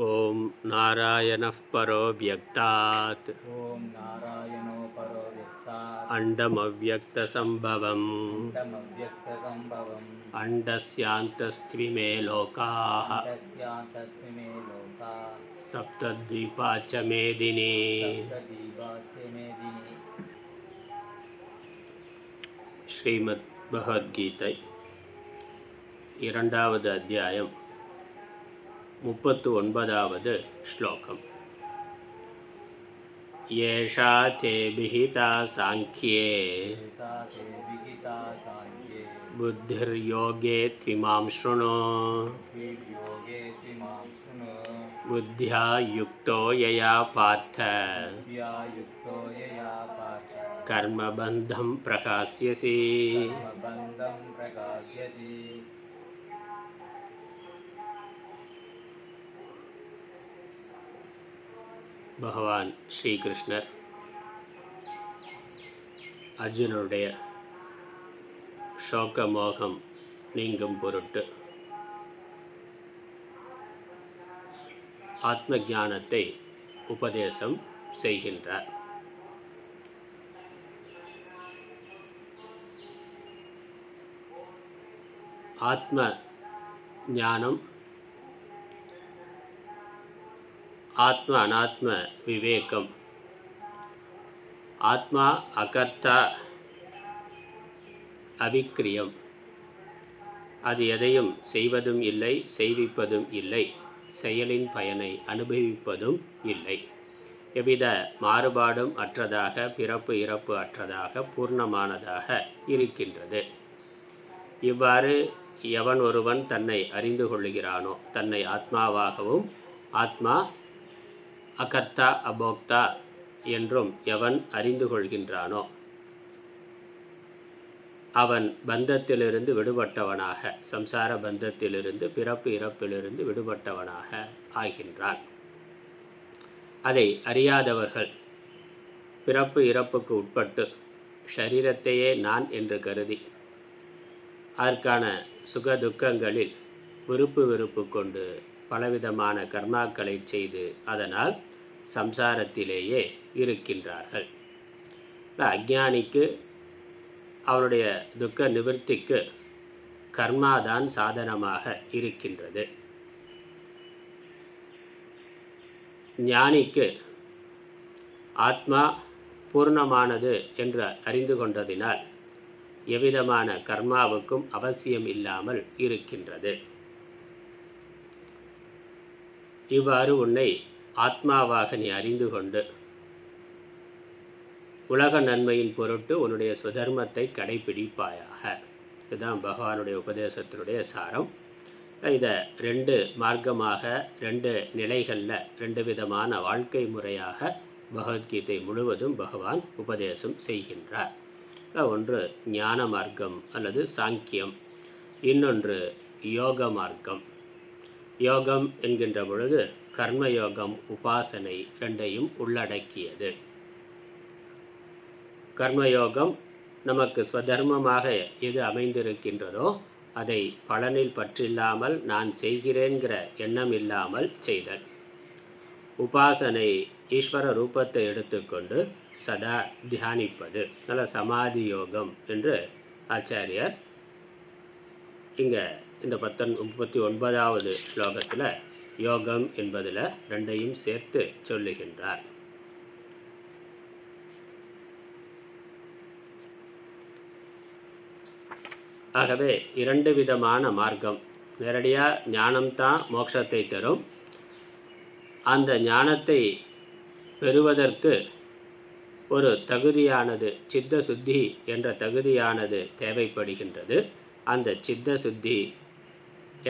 ओम नारायणः परो व्यक्तात् ओम नारायणो परो व्यक्तात् अण्डमव्यक्तसम्भवम् अण्डमव्यक्तसम्भवम् अण्डस्यान्तस्त्विमे लोकाः अण्डस्यान्तस्मिमे लोकाः सप्तद्वीपा च मेदिनी सप्तदीपास्य मेदिनी ஸ்ரீமத் பகவத்கீதை இரண்டாவது அத்தியாயம் 39வது ஸ்லோகம். ஏஷா தே விஹிதா சாங்கியே புத்திர்யோகே த்விமாம் ஸ்ருணு புத்தியா யுக்தோ யயா பார்த்த கர்மபந்தம் பிரகாஸ்யசி. பகவான் ஸ்ரீகிருஷ்ணர் அர்ஜுனனுடைய சோக மோகம் நீங்கும் பொருட்டு ஆத்ம ஞானத்தை உபதேசம் செய்கின்றார். ஆத்ம ஞானம் ஆத்ம அனாத்ம விவேகம், ஆத்மா அகர்த்தா அவிக்ரியம், அது எதையும் செய்வதும் இல்லை, செய்விப்பதும் இல்லை, செயலின் பயனை அனுபவிப்பதும் இல்லை, எவ்வித மாறுபாடும் அற்றதாக, பிறப்பு இறப்பு அற்றதாக, பூர்ணமானதாக இருக்கின்றது. இவ்வாறு எவன் ஒருவன் தன்னை அறிந்து கொள்ளுகிறானோ, தன்னை ஆத்மாவாகவும் ஆத்மா அகர்த்தா அபோக்தா என்றும் எவன் அறிந்து கொள்கின்றானோ அவன் பந்தத்திலிருந்து விடுபட்டவனாக, சம்சார பந்தத்திலிருந்து, பிறப்பு இறப்பிலிருந்து விடுபட்டவனாக ஆகின்றான். அதை அறியாதவர்கள் பிறப்பு இறப்புக்கு உட்பட்டு ஷரீரத்தையே நான் என்று கருதி அதற்கான சுக துக்கங்களில் விருப்பு வெறுப்பு கொண்டு பலவிதமான கர்மாக்களை செய்து அதனால் சம்சாரத்திலேயே இருக்கின்றார்கள். அஞ்ஞானிக்கு அவனுடைய துக்க நிவர்த்திக்கு கர்மாதான் சாதனமாக இருக்கின்றது. ஞானிக்கு ஆத்மா பூர்ணமானது என்று அறிந்து கொண்டதினால் எவ்விதமான கர்மாவுக்கும் அவசியம் இல்லாமல் இருக்கின்றது. இவ்வாறு உன்னை ஆத்மாவாக நீ அறிந்து கொண்டு உலக நன்மையின் பொருட்டு உன்னுடைய சுதர்மத்தை கடைபிடிப்பாயாக. இதுதான் பகவானுடைய உபதேசத்தினுடைய சாரம். இதை ரெண்டு மார்க்கமாக, ரெண்டு நிலைகளில், ரெண்டு விதமான வாழ்க்கை முறையாக பகவத்கீதை முழுவதும் பகவான் உபதேசம் செய்கின்றார். ஒன்று ஞான மார்க்கம் அல்லது சாங்கியம், இன்னொன்று யோக மார்க்கம். யோகம் என்கின்ற பொழுது கர்மயோகம், உபாசனை ரெண்டையும் உள்ளடக்கியது. கர்மயோகம் நமக்கு ஸ்வதர்மமாக எது அமைந்திருக்கின்றதோ அதை பலனில் பற்றில்லாமல் நான் செய்கிறேங்கிற எண்ணம் இல்லாமல் செய்தல். உபாசனை ஈஸ்வர ரூபத்தை எடுத்துக்கொண்டு சதா தியானிப்பது, நல்ல சமாதி யோகம் என்று ஆச்சாரியர் இங்கே இந்த 39வது ஸ்லோகத்தில் யோகம் என்பதில் ரெண்டையும் சேர்த்து சொல்லுகின்றார். ஆகவே இரண்டு விதமான மார்க்கம். நேரடியாக ஞானம்தான் மோட்சத்தை தரும். அந்த ஞானத்தை பெறுவதற்கு ஒரு தகுதியானது, சித்த சுத்தி என்ற தகுதியானது தேவைப்படுகின்றது. அந்த சித்த சுத்தி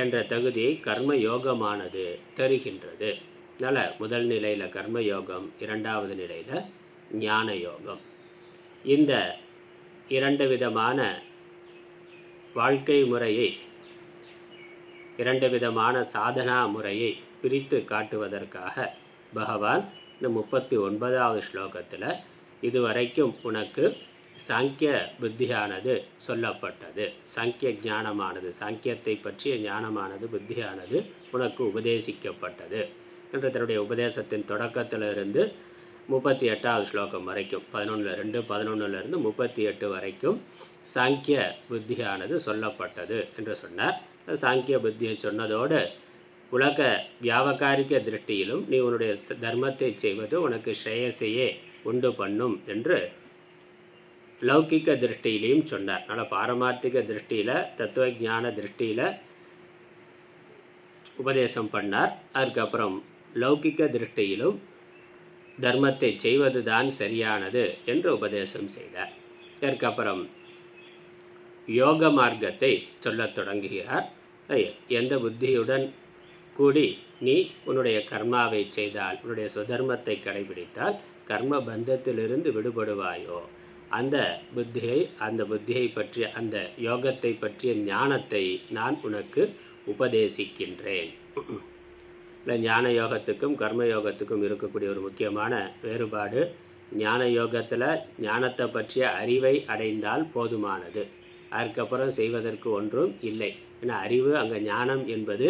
என்ற தகுதியை கர்மயோகமானது தருகின்றது. அதனால் முதல் நிலையில் கர்மயோகம், இரண்டாவது நிலையில் ஞான யோகம். இந்த இரண்டு விதமான வாழ்க்கை முறையை, இரண்டு விதமான சாதனா முறையை பிரித்து காட்டுவதற்காக பகவான் இந்த 39வது ஸ்லோகத்தில் இதுவரைக்கும் உனக்கு சாங்கிய புத்தியானது சொல்லப்பட்டது, சாங்கிய ஞானமானது, சாங்கியத்தை பற்றிய ஞானமானது, புத்தியானது உனக்கு உபதேசிக்கப்பட்டது. என்று தன்னுடைய உபதேசத்தின் தொடக்கத்திலிருந்து 38வது ஸ்லோகம் வரைக்கும் 11:2 11லிருந்து 38 வரைக்கும் சாங்கிய புத்தியானது சொல்லப்பட்டது என்று சொன்னார். சாங்கிய புத்தியை சொன்னதோடு உலக வியாபகாரிக திருஷ்டியிலும் நீ உன்னுடைய தர்மத்தை செய்வது உனக்கு ஸ்ரேயசையே உண்டு பண்ணும் என்று லௌகிக திருஷ்டியிலையும் சொன்னார். அதனால் பாரமார்த்திக திருஷ்டியில் தத்துவ ஞான திருஷ்டியில் உபதேசம் பண்ணார். அதுக்கப்புறம் லௌகிக திருஷ்டியிலும் தர்மத்தை செய்வது தான் சரியானது என்று உபதேசம் செய்தார். இதற்கப்புறம் யோக மார்க்கத்தை சொல்லத் தொடங்குகிறார். எந்த புத்தியுடன் கூடி நீ உன்னுடைய கர்மாவை செய்தால், உன்னுடைய சுதர்மத்தை கடைபிடித்தால் கர்ம பந்தத்திலிருந்து விடுபடுவாயோ அந்த புத்தியை பற்றிய அந்த யோகத்தை பற்றிய ஞானத்தை நான் உனக்கு உபதேசிக்கின்றேன். இல்லை, ஞான யோகத்துக்கும் கர்ம யோகத்துக்கும் இருக்கக்கூடிய ஒரு முக்கியமான வேறுபாடு, ஞான யோகத்தில் ஞானத்தை பற்றிய அறிவை அடைந்தால் போதுமானது, அதுக்கப்புறம் செய்வதற்கு ஒன்றும் இல்லை. ஏன்னா அறிவு அங்கே ஞானம் என்பது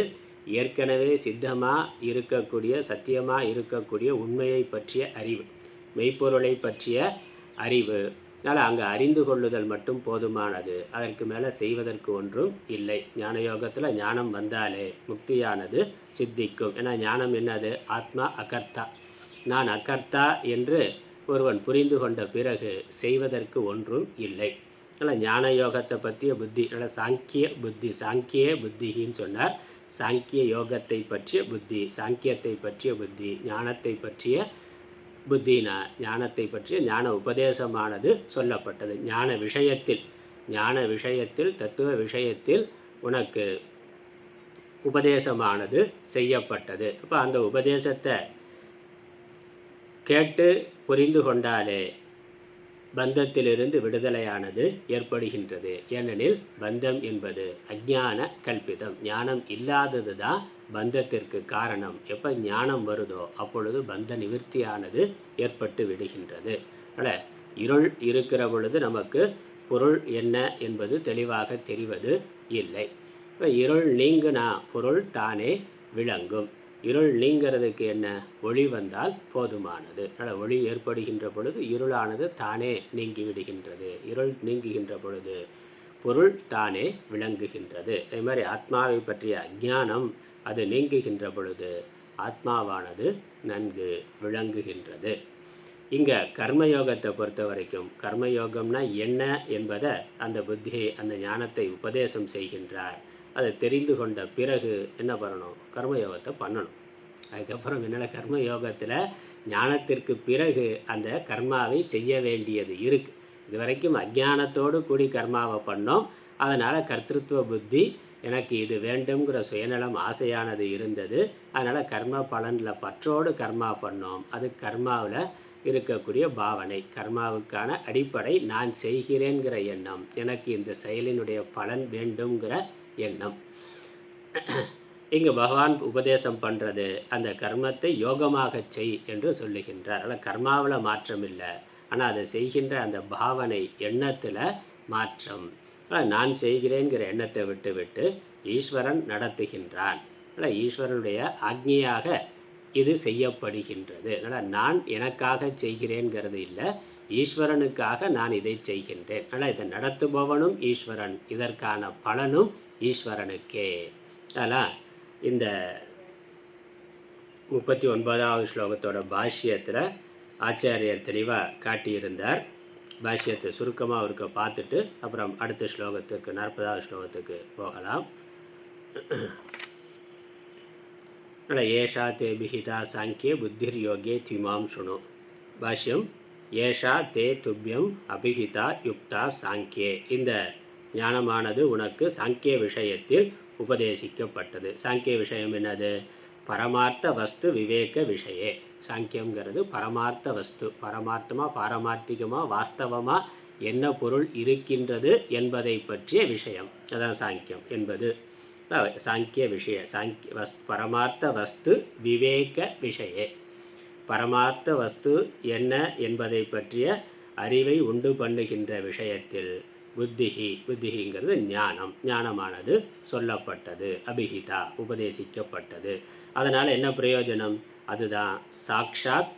ஏற்கனவே சித்தமாக இருக்கக்கூடிய சத்தியமாக இருக்கக்கூடிய உண்மையை பற்றிய அறிவு, மெய்ப்பொருளை பற்றிய அறிவு. அதனால் அங்கே அறிந்து கொள்ளுதல் மட்டும் போதுமானது, அதற்கு மேலே செய்வதற்கு ஒன்றும் இல்லை. ஞான யோகத்தில் ஞானம் வந்தாலே முக்தியானது சித்திக்கும். ஏன்னா ஞானம் என்னது? ஆத்மா அகர்த்தா, நான் அகர்த்தா என்று ஒருவன் புரிந்து கொண்ட பிறகு செய்வதற்கு ஒன்றும் இல்லை. அதனால் ஞான யோகத்தை பற்றிய புத்தி, அதனால் சாங்கிய புத்தி, சாங்கிய புத்தின்னு சொன்னார். சாங்கிய யோகத்தை பற்றிய புத்தி, சாங்கியத்தை பற்றிய புத்தி, ஞானத்தை பற்றிய புத்தினா ஞானத்தை பற்றிய ஞான உபதேசமானது சொல்லப்பட்டது. ஞான விஷயத்தில் தத்துவ விஷயத்தில் உனக்கு உபதேசமானது செய்யப்பட்டது. அப்போ அந்த உபதேசத்தை கேட்டு புரிந்து கொண்டாலே பந்தத்திலிருந்து விடுதலையானது ஏற்படுகின்றது. ஏனெனில் பந்தம் என்பது அஞ்ஞான கல்பிதம், ஞானம் இல்லாதது தான் பந்தத்திற்கு காரணம். எப்போ ஞானம் வருதோ அப்பொழுது பந்த நிவர்த்தியானது ஏற்பட்டு விடுகின்றது. அதனால் இருள் இருக்கிற பொழுது நமக்கு பொருள் என்ன என்பது தெளிவாக தெரிவது இல்லை. இப்போ இருள் நீங்குனா பொருள் தானே விளங்கும். இருள் நீங்கிறதுக்கு என்ன? ஒளி வந்தால் போதுமானது. அதனால் ஒளி ஏற்படுகின்ற பொழுது இருளானது தானே நீங்கி விடுகின்றது. இருள் நீங்குகின்ற பொழுது பொருள் தானே விளங்குகின்றது. அதே மாதிரி ஆத்மாவை பற்றிய அஞ்ஞானம் அது நீங்குகின்ற பொழுது ஆத்மாவானது நன்கு விளங்குகின்றது. இங்கே கர்மயோகத்தை பொறுத்த வரைக்கும் கர்மயோகம்னா என்ன என்பதை அந்த புத்தியை அந்த ஞானத்தை உபதேசம் செய்கின்றார். அதை தெரிந்து கொண்ட பிறகு என்ன பண்ணணும்? கர்மயோகத்தை பண்ணணும். அதுக்கப்புறம் என்னால் கர்மயோகத்தில் ஞானத்திற்கு பிறகு அந்த கர்மாவை செய்ய வேண்டியது இருக்குது. இது வரைக்கும் அஞ்ஞானத்தோடு கூடி கர்மாவை பண்ணோம். அதனால் கர்த்திருவ புத்தி எனக்கு இது வேண்டும்ங்கிற சுயநலம் ஆசையானது இருந்தது. அதனால் கர்ம பலனில் பற்றோடு கர்மா பண்ணோம். அது கர்மாவில் இருக்கக்கூடிய பாவனை, கர்மாவுக்கான அடிப்படை நான் செய்கிறேங்கிற எண்ணம், எனக்கு இந்த செயலினுடைய பலன் வேண்டும்ங்கிற எண்ணம். இங்கு பகவான் உபதேசம் பண்ணுறது அந்த கர்மத்தை யோகமாக செய் என்று சொல்லுகின்றார். அதனால் கர்மாவில் மாற்றம் இல்லை, ஆனால் அதை செய்கின்ற அந்த பாவனை எண்ணத்தில் மாற்றம். நான் செய்கிறேங்கிற எண்ணத்தை விட்டு ஈஸ்வரன் நடத்துகின்றான். அதனால் ஈஸ்வரனுடைய ஆக்ஞையாக இது செய்யப்படுகின்றது. அதனால் நான் எனக்காக செய்கிறேங்கிறது இல்லை, ஈஸ்வரனுக்காக நான் இதை செய்கின்றேன். அதனால் இதை நடத்துபவனும் ஈஸ்வரன், இதற்கான பலனும் ஈஸ்வரனுக்கே. அதனால் இந்த 39வது ஸ்லோகத்தோட பாஷ்யத்தில் ஆச்சாரியர் தெளிவாக காட்டியிருந்தார். பாஷ்யத்தை சுருக்கமாக அவருக்கு பார்த்துட்டு அப்புறம் அடுத்த ஸ்லோகத்துக்கு 40வது ஸ்லோகத்துக்கு போகலாம். ஏஷா தே பிஹிதா சாங்கிய புத்திர் யோகே திமாம் சுணு. பாஷ்யம்: ஏஷா தே துப்பியம் அபிஹிதா யுக்தா சாங்கியே. இந்த ஞானமானது உனக்கு சாங்கிய விஷயத்தில் உபதேசிக்கப்பட்டது. சாங்கிய விஷயம் என்னது? பரமார்த்த வஸ்து விவேக விஷயே. சாங்கியங்கிறது பரமார்த்த வஸ்து, பரமார்த்தமாக பாரமார்த்திகமாக வாஸ்தவமாக என்ன பொருள் இருக்கின்றது என்பதை பற்றிய விஷயம். அதான் சாங்கியம் என்பது. சாங்கிய விஷய பரமார்த்த வஸ்து விவேக விஷயே. பரமார்த்த வஸ்து என்ன என்பதை பற்றிய அறிவை உண்டு பண்ணுகின்ற விஷயத்தில் புத்திங்கிறது ஞானமானது சொல்லப்பட்டது, அபிஹிதா உபதேசிக்கப்பட்டது. அதனால் என்ன பிரயோஜனம்? அதுதான் சாக்ஷாத்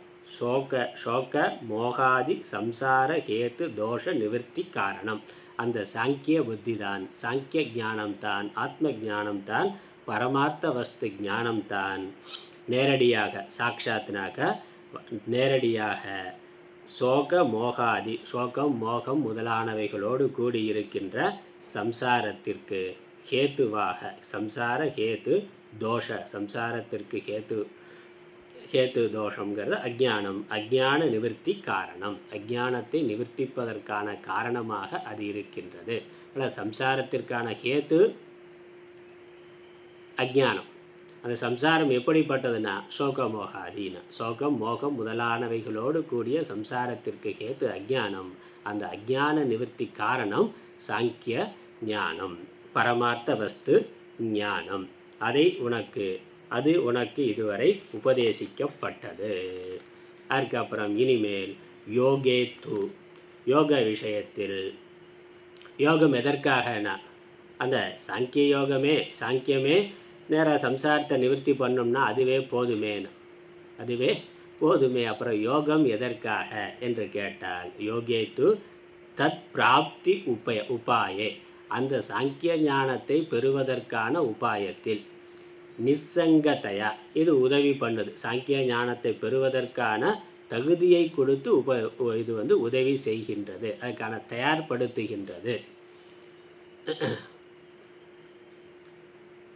சோக மோகாதி சம்சார ஹேத்து தோஷ நிவர்த்தி காரணம். அந்த சாங்கிய புத்தி தான், சாங்கிய ஞானம்தான், ஆத்ம ஞானம்தான், பரமார்த்த வஸ்து ஞானம்தான் நேரடியாக சாட்சாத்னாக நேரடியாக சோக மோகாதி, சோகம் மோகம் முதலானவைகளோடு கூடியிருக்கின்ற சம்சாரத்திற்கு ஹேத்துவாக, சம்சார ஹேத்து தோஷ, சம்சாரத்திற்கு ஹேத்து தோஷங்கிறது அஜ்ஞானம், அஜ்ஞான நிவர்த்தி காரணம், அஜ்ஞானத்தை நிவர்த்திப்பதற்கான காரணமாக அது இருக்கின்றது. ஆனால் சம்சாரத்திற்கான ஹேத்து அஜ்ஞானம். அந்த சம்சாரம் எப்படிப்பட்டதுன்னா சோகமோகாதீன, சோகம் மோகம் முதலானவைகளோடு கூடிய சம்சாரத்திற்கு ஹேத்து அஜ்ஞானம். அந்த அஜ்ஞான நிவர்த்தி காரணம் சாங்கிய ஞானம், பரமார்த்த வஸ்து ஞானம். அது உனக்கு இதுவரை உபதேசிக்கப்பட்டது. அதுக்கப்புறம் இனிமேல் யோகேத்து, யோக விஷயத்தில் யோகம் எதற்காகனா அந்த சாங்கியமே நேராக சம்சாரத்தை நிவர்த்தி பண்ணோம்னா அதுவே போதுமே. அப்புறம் யோகம் எதற்காக என்று கேட்டால் யோகேத்து தத் பிராப்தி உபாயே, அந்த சாங்கிய ஞானத்தை பெறுவதற்கான உபாயத்தில் நிசங்கதையா இது உதவி பண்ணுது. சாங்கிய ஞானத்தை பெறுவதற்கான தகுதியை கொடுத்து இது உதவி செய்கின்றது, அதுக்கான தயார்படுத்துகின்றது.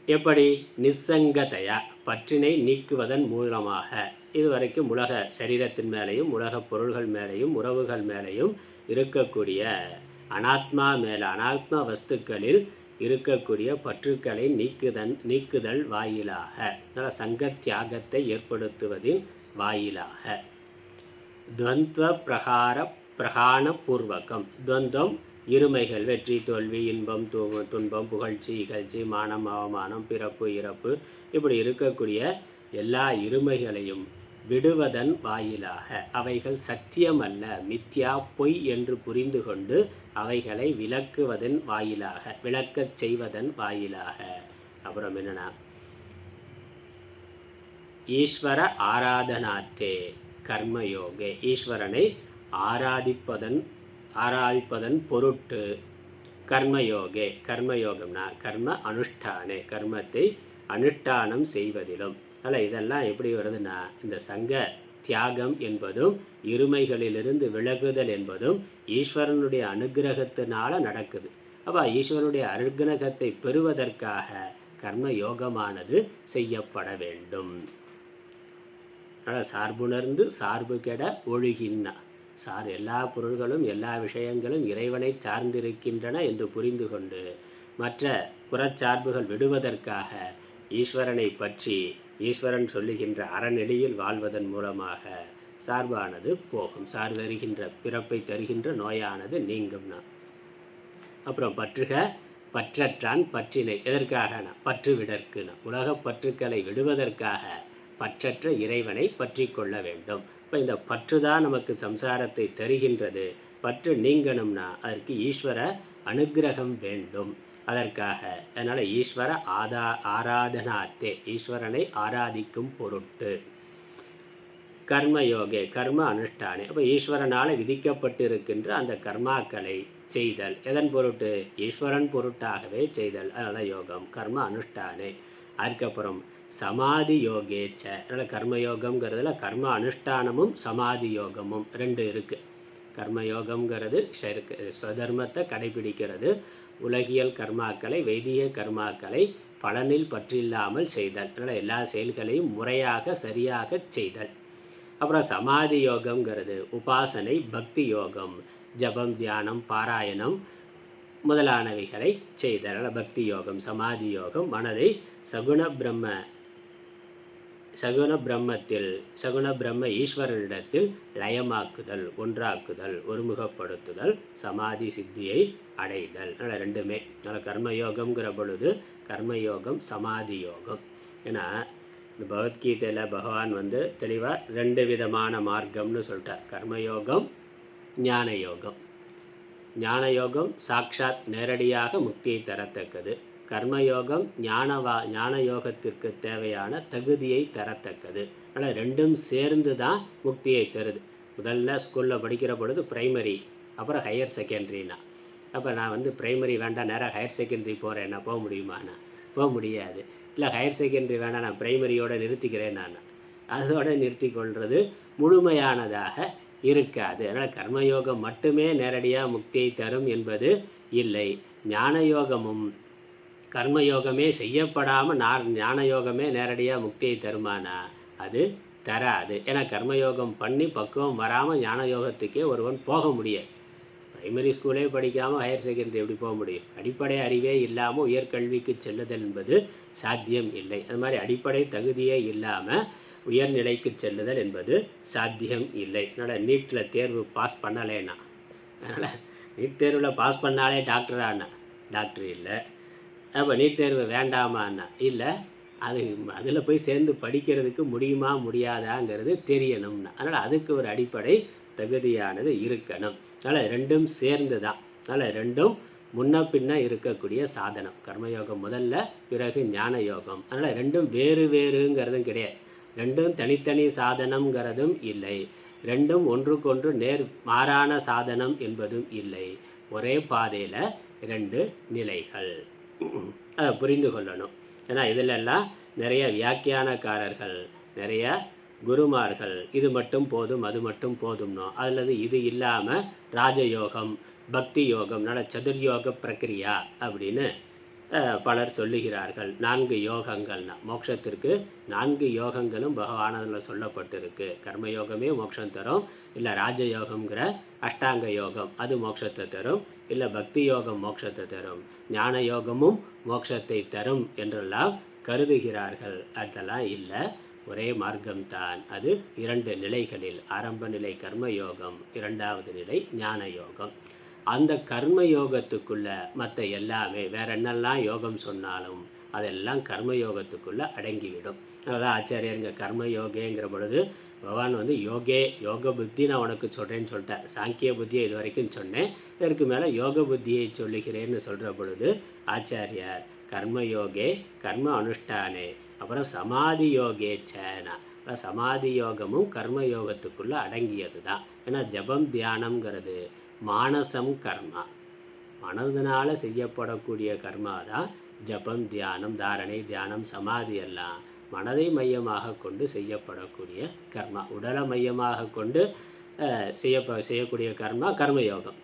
எப்படி? நிசங்கதையா, பற்றினை நீக்குவதன் மூலமாக. இதுவரைக்கும் உலக சரீரத்தின் மேலேயும் உலக பொருள்கள் மேலேயும் உறவுகள் மேலேயும் இருக்கக்கூடிய அனாத்மா வஸ்துக்களில் இருக்கக்கூடிய பற்றுக்களை நீக்குதல் வாயிலாக, சங்க தியாகத்தை ஏற்படுத்துவதின் வாயிலாக. துவந்த்வ பிரகாண பூர்வகம், துவந்தம் இருமைகள், வெற்றி தோல்வி, இன்பம் துன்பம், புகழ்ச்சி இகழ்ச்சி, மானம் அவமானம், பிறப்பு இறப்பு, இப்படி இருக்கக்கூடிய எல்லா இருமைகளையும் விடுவதன் வாயிலாக, அவைகள் சத்தியமல்ல மித்யா பொய் என்று புரிந்து கொண்டு அவைகளை விளக்குவதன் வாயிலாக, விளக்கச் செய்வதன் வாயிலாக. அப்புறம் என்னன்னா ஈஸ்வர ஆராதனாத்தே கர்மயோகே, ஈஸ்வரனை ஆராதிப்பதன் பொருட்டு கர்மயோகே, கர்மயோகம்னா கர்ம அனுஷ்டானே, கர்மத்தை அனுஷ்டானம் செய்வதிலும். அதில் இதெல்லாம் எப்படி வருதுன்னா இந்த சங்க தியாகம் என்பதும் இருமைகளிலிருந்து விலகுதல் என்பதும் ஈஸ்வரனுடைய அனுகிரகத்தினால நடக்குது. அப்போ ஈஸ்வரனுடைய அனுகிரகத்தை பெறுவதற்காக கர்ம யோகமானது செய்யப்பட வேண்டும். அதனால் சார்புணர்ந்து சார்பு கெட ஒழுகின்னா, எல்லா பொருள்களும் எல்லா விஷயங்களும் இறைவனை சார்ந்திருக்கின்றன என்று புரிந்து கொண்டு மற்ற புறச்சார்புகள் விடுவதற்காக ஈஸ்வரனை பற்றி ஈஸ்வரன் சொல்லுகின்ற அறநெறியில் வாழ்வதன் மூலமாக சார்பானது போகும், தருகின்ற பிறப்பை தருகின்ற நோயானது நீங்கும்னா. அப்புறம் பற்றற்றான் பற்றினை, எதற்காகனா பற்று விடற்குனா, உலக பற்றுக்களை விடுவதற்காக பற்றற்ற இறைவனை பற்றி கொள்ள வேண்டும். இப்போ இந்த பற்று தான் நமக்கு சம்சாரத்தை தருகின்றது. பற்று நீங்கணும்னா அதற்கு ஈஸ்வர அனுகிரகம் வேண்டும். அதற்காக அதனால் ஈஸ்வர ஆராதனாத்தே, ஈஸ்வரனை ஆராதிக்கும் பொருட்டு கர்மயோகே கர்ம அனுஷ்டானே, அப்போ ஈஸ்வரனால் விதிக்கப்பட்டிருக்கின்ற அந்த கர்மாக்களை செய்தல். எதன் பொருட்டு? ஈஸ்வரன் பொருட்டாகவே செய்தல். அதனால் யோகம் கர்ம அனுஷ்டானே. அதுக்கப்புறம் சமாதி யோகேச்ச, அதனால் கர்மயோகம்ங்கிறதுல கர்ம அனுஷ்டானமும் சமாதி யோகமும் ரெண்டு இருக்குது. கர்மயோகம்ங்கிறது ஸ்வதர்மத்தை கடைபிடிக்கிறது, உலகியல் கர்மாக்களை வைதிக கர்மாக்களை பலனில் பற்றில்லாமல் செய்தல், அதனால் எல்லா செயல்களையும் முறையாக சரியாக செய்தல். அப்புறம் சமாதி யோகம்ங்கிறது உபாசனை பக்தி யோகம், ஜபம் தியானம் பாராயணம் முதலானவைகளை செய்தல். அதனால் பக்தி யோகம் சமாதி யோகம் மனதை சகுண பிரம்ம ஈஸ்வரனிடத்தில் லயமாக்குதல், ஒன்றாக்குதல், ஒருமுகப்படுத்துதல், சமாதி சித்தியை அடைதல். அதனால் ரெண்டுமே. அதனால் கர்மயோகம்ங்கிற பொழுது கர்மயோகம் சமாதி யோகம். ஏன்னா இந்த பகவத்கீதையில் பகவான் தெளிவாக ரெண்டு விதமான மார்க்கம்னு சொல்லிட்டார். கர்மயோகம் ஞான யோகம். சாட்சாத் நேரடியாக முக்தியை தரத்தக்கது. கர்மயோகம் ஞான யோகத்திற்கு தேவையான தகுதியை தரத்தக்கது. அதனால் ரெண்டும் சேர்ந்து தான் முக்தியை தருது. முதல்ல ஸ்கூலில் படிக்கிற பொழுது ப்ரைமரி, அப்புறம் ஹையர் செகண்டரினா. அப்போ நான் வந்து ப்ரைமரி வேண்டாம் நேராக ஹையர் செகண்டரி போகிறேன், நான் போக முடியுமாண்ணா? போக முடியாது. இல்லை ஹையர் செகண்டரி வேண்டாம், நான் ப்ரைமரியோடு நிறுத்திக்கிறேன். நான் அதோடு நிறுத்தி கொள்வது முழுமையானதாக இருக்காது. அதனால் கர்மயோகம் மட்டுமே நேரடியாக முக்தியை தரும் என்பது இல்லை. ஞானயோகமும் கர்மயோகமே செய்யப்படாமல் ஞானயோகமே நேரடியாக முக்தியை தருமானா? அது தராது. ஏன்னா கர்மயோகம் பண்ணி பக்குவம் வராமல் ஞானயோகத்துக்கே ஒருவன் போக முடியாது. பிரைமரி ஸ்கூலே படிக்காமல் ஹையர் செகண்டரி எப்படி போக முடியும்? அடிப்படை அறிவே இல்லாமல் உயர்கல்விக்கு செல்லுதல் என்பது சாத்தியம் இல்லை. அது மாதிரி அடிப்படை தகுதியே இல்லாமல் உயர்நிலைக்கு செல்லுதல் என்பது சாத்தியம் இல்லை. அதனால் நீட்டில் தேர்வு பாஸ் பண்ணலைன்னா, அதனால் நீட் தேர்வில் பாஸ் பண்ணாலே டாக்டரானா? டாக்டர் இல்லை. அப்போ நீட் தேர்வு வேண்டாமான்னா? இல்லை. அதில் போய் சேர்ந்து படிக்கிறதுக்கு முடியுமா முடியாதாங்கிறது தெரியணும்னா. அதனால் அதுக்கு ஒரு அடிப்படை தகுதியானது இருக்கணும். அதனால் ரெண்டும் சேர்ந்து தான். அதனால் ரெண்டும் முன்ன பின்ன இருக்கக்கூடிய சாதனம். கர்மயோகம் முதல்ல, பிறகு ஞான யோகம். அதனால் ரெண்டும் வேறு வேறுங்கிறதும் கிடையாது. ரெண்டும் தனித்தனி சாதனம்ங்கிறதும் இல்லை. ரெண்டும் ஒன்றுக்கொன்று மாறான சாதனம் என்பதும் இல்லை. ஒரே பாதையில் ரெண்டு நிலைகள். அதை புரிந்து கொள்ளணும். ஏன்னா இதிலெல்லாம் நிறைய வியாக்கியானக்காரர்கள், நிறைய குருமார்கள் இது மட்டும் போதும் அது மட்டும் போதும்னோ, அல்லது இது இல்லாமல் ராஜயோகம், பக்தி யோகம், சதுர்யோக பிரக்கிரியா அப்படின்னு பலர் சொல்லுகிறார்கள். 4 யோகங்கள்னா மோட்சத்திற்கு 4 யோகங்களும் பகவானதில் சொல்லப்பட்டிருக்கு. கர்மயோகமே மோட்சம் தரும், இல்லை ராஜயோகம்ங்கிற அஷ்டாங்க யோகம் அது மோட்சத்தை தரும், இல்லை பக்தி யோகம் மோட்சத்தை தரும், ஞான யோகமும் மோட்சத்தை தரும் என்றெல்லாம் கருதுகிறார்கள். அதெல்லாம் இல்லை, ஒரே மார்க்கம்தான். அது 2 நிலைகளில், ஆரம்ப நிலை கர்மயோகம், 2வது நிலை ஞான யோகம். அந்த கர்மயோகத்துக்குள்ள மற்ற எல்லாமே வேற என்னெல்லாம் யோகம் சொன்னாலும் அதெல்லாம் கர்மயோகத்துக்குள்ளே அடங்கிவிடும். அதான் ஆச்சாரியருங்க கர்மயோகேங்கிற பொழுது பகவான் வந்து யோக புத்தி நான் உனக்கு சொல்கிறேன்னு சொல்லிட்டேன். சாங்கிய புத்தியை இது வரைக்கும் சொன்னேன், இதற்கு மேலே யோக புத்தியை சொல்லுகிறேன்னு சொல்கிற பொழுது ஆச்சாரியார் கர்மயோகே கர்ம அனுஷ்டானே, அப்புறம் சமாதி யோகே சேனா, சமாதி யோகமும் கர்மயோகத்துக்குள்ளே அடங்கியது தான். ஏன்னா ஜபம் தியானம்ங்கிறது மானசம் கர்மா, மனதினால் செய்யப்படக்கூடிய கர்மா தான் ஜபம் தியானம், தாரணை தியானம் சமாதி எல்லாம் மனதை மையமாக கொண்டு செய்யப்படக்கூடிய கர்மா. உடலை மையமாக கொண்டு செய்யக்கூடிய கர்மா கர்மயோகம்.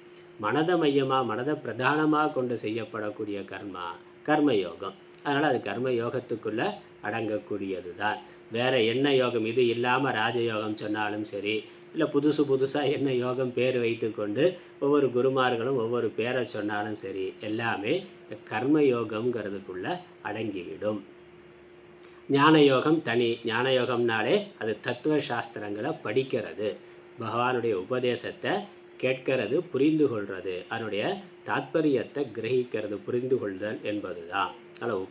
மனதை மனதை பிரதானமாக கொண்டு செய்யப்படக்கூடிய கர்மா கர்மயோகம். அதனால் அது கர்மயோகத்துக்குள்ளே அடங்கக்கூடியது தான். வேறு என்ன யோகம் இது இல்லாமல் ராஜயோகம் சொன்னாலும் சரி, இல்லை புதுசாக என்ன யோகம் பேர் வைத்து கொண்டு ஒவ்வொரு குருமார்களும் ஒவ்வொரு பேரை சொன்னாலும் சரி, எல்லாமே இந்த கர்மயோகம்ங்கிறதுக்குள்ளே அடங்கிவிடும். ஞான யோகம் தனி. ஞான யோகம்னாலே அது தத்துவ சாஸ்திரங்களை படிக்கிறது, பகவானுடைய உபதேசத்தை கேட்கிறது, புரிந்து கொள்வது, அதனுடைய தாத்பரியத்தை கிரகிக்கிறது, புரிந்து கொள்தல் என்பது தான். அதில்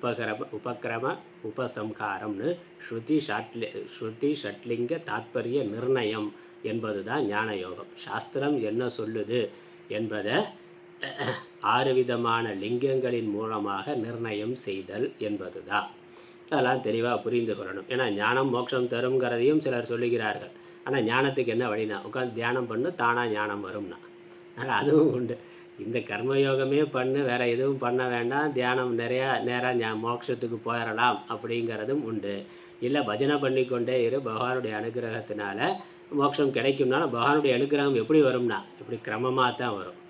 உபக்கிரம உபசம்ஹாரம்னு ஸ்ருதி ஷட்லிங்க தாத்பரிய நிர்ணயம் என்பது தான் ஞான யோகம். சாஸ்திரம் என்ன சொல்லுது என்பதை 6 விதமான லிங்கங்களின் மூலமாக நிர்ணயம் செய்தல் என்பது தான். அதெல்லாம் தெளிவாக புரிந்து கொள்ளணும். ஏன்னா ஞானம் மோட்சம் தருங்கிறதையும் சிலர் சொல்லுகிறார்கள். ஆனால் ஞானத்துக்கு என்ன வழினா, உட்காந்து தியானம் பண்ணு தானாக ஞானம் வரும்னா. அதனால் அதுவும் உண்டு. இந்த கர்மயோகமே பண்ணு, வேறு எதுவும் பண்ண வேண்டாம், தியானம் நேராக மோட்சத்துக்கு போயிடலாம் அப்படிங்கிறதும் உண்டு. இல்லை பஜனை பண்ணிக்கொண்டே இரு, பகவானுடைய அனுகிரகத்தினால மோட்சம் கிடைக்கும்னாலும் பகவானுடைய அனுகிரகம் எப்படி வரும்னா இப்படி கிரமமாக தான் வரும்.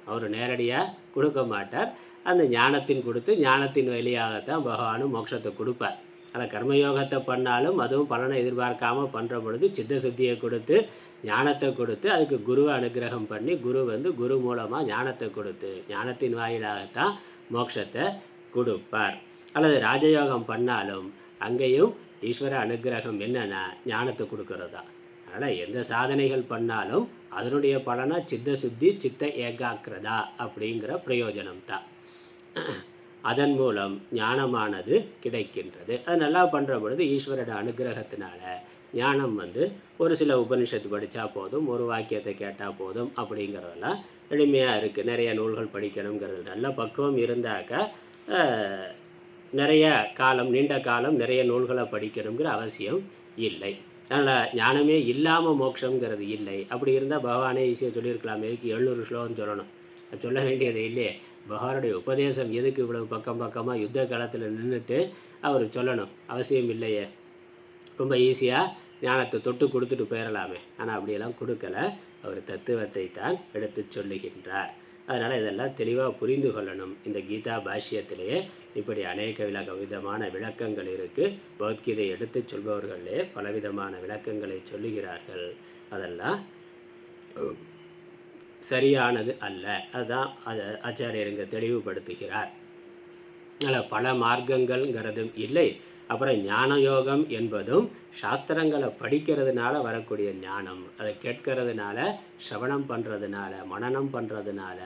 அவர் நேரடியாக கொடுக்க மாட்டார், அந்த ஞானத்தின் கொடுத்து ஞானத்தின் வழியாகத்தான் பகவானும் மோட்சத்தை கொடுப்பார். ஆனால் கர்மயோகத்தை பண்ணாலும் அதுவும் பலனை எதிர்பார்க்காமல் பண்ணுற பொழுது சித்த சுத்தியை கொடுத்து ஞானத்தை கொடுத்து அதுக்கு குருவை அனுகிரகம் பண்ணி குரு மூலமாக ஞானத்தை கொடுத்து ஞானத்தின் வாயிலாகத்தான் மோட்சத்தை கொடுப்பார். அல்லது ராஜயோகம் பண்ணாலும் அங்கேயும் ஈஸ்வர அனுகிரகம் என்னென்னா ஞானத்தை கொடுக்கறது தான். அதனால் எந்த சாதனைகள் பண்ணாலும் அதனுடைய பலனை சித்த சுத்தி சித்த ஏகாக்கிரதா அப்படிங்கிற பிரயோஜனம் தான். அதன் மூலம் ஞானமானது கிடைக்கின்றது. அது நல்லா பண்ணுற பொழுது ஈஸ்வரோட அனுகிரகத்தினால ஞானம் ஒரு சில உபனிஷத்து படித்தா போதும், ஒரு வாக்கியத்தை கேட்டால் போதும் அப்படிங்கிறதெல்லாம் எளிமையாக இருக்குது. நிறைய நூல்கள் படிக்கணுங்கிறது நல்ல பக்குவம் இருந்தாக்க நிறைய காலம் நீண்ட காலம் நிறைய நூல்களை படிக்கணுங்கிற அவசியம் இல்லை. அதனால் ஞானமே இல்லாமல் மோட்சங்கிறது இல்லை. அப்படி இருந்தால் பகவானே ஈஸியாக சொல்லியிருக்கலாம். எதுக்கு 700 ஸ்லோகம் சொல்லணும்? சொல்ல வேண்டியது இல்லையே. பகவானுடைய உபதேசம் எதுக்கு இவ்வளவு பக்கமாக யுத்த காலத்தில் நின்றுட்டு அவர் சொல்லணும்? அவசியம் இல்லையே. ரொம்ப ஈஸியாக ஞானத்தை தொட்டு கொடுத்துட்டு போயிடலாமே. ஆனால் அப்படியெல்லாம் கொடுக்கல. அவர் தத்துவத்தை தான் எடுத்து சொல்லுகின்றார். அதனால் இதெல்லாம் தெளிவாக புரிந்து கொள்ளணும். இந்த கீதா பாஷ்யத்திலேயே இப்படி அநேக விதமான விளக்கங்கள் இருக்குது. பகவத்கீதை எடுத்து சொல்பவர்களே பலவிதமான விளக்கங்களை சொல்லுகிறார்கள். அதெல்லாம் சரியானது அல்ல. அதுதான் ஆச்சாரியர் இங்கே தெளிவுபடுத்துகிறார். அதில் பல மார்க்கங்கள்ங்கிறதும் இல்லை. அப்புறம் ஞான யோகம் என்பதும் சாஸ்திரங்களை படிக்கிறதுனால வரக்கூடிய ஞானம், அதை கேட்கறதுனால, சிரவணம் பண்ணுறதுனால, மனனம் பண்ணுறதுனால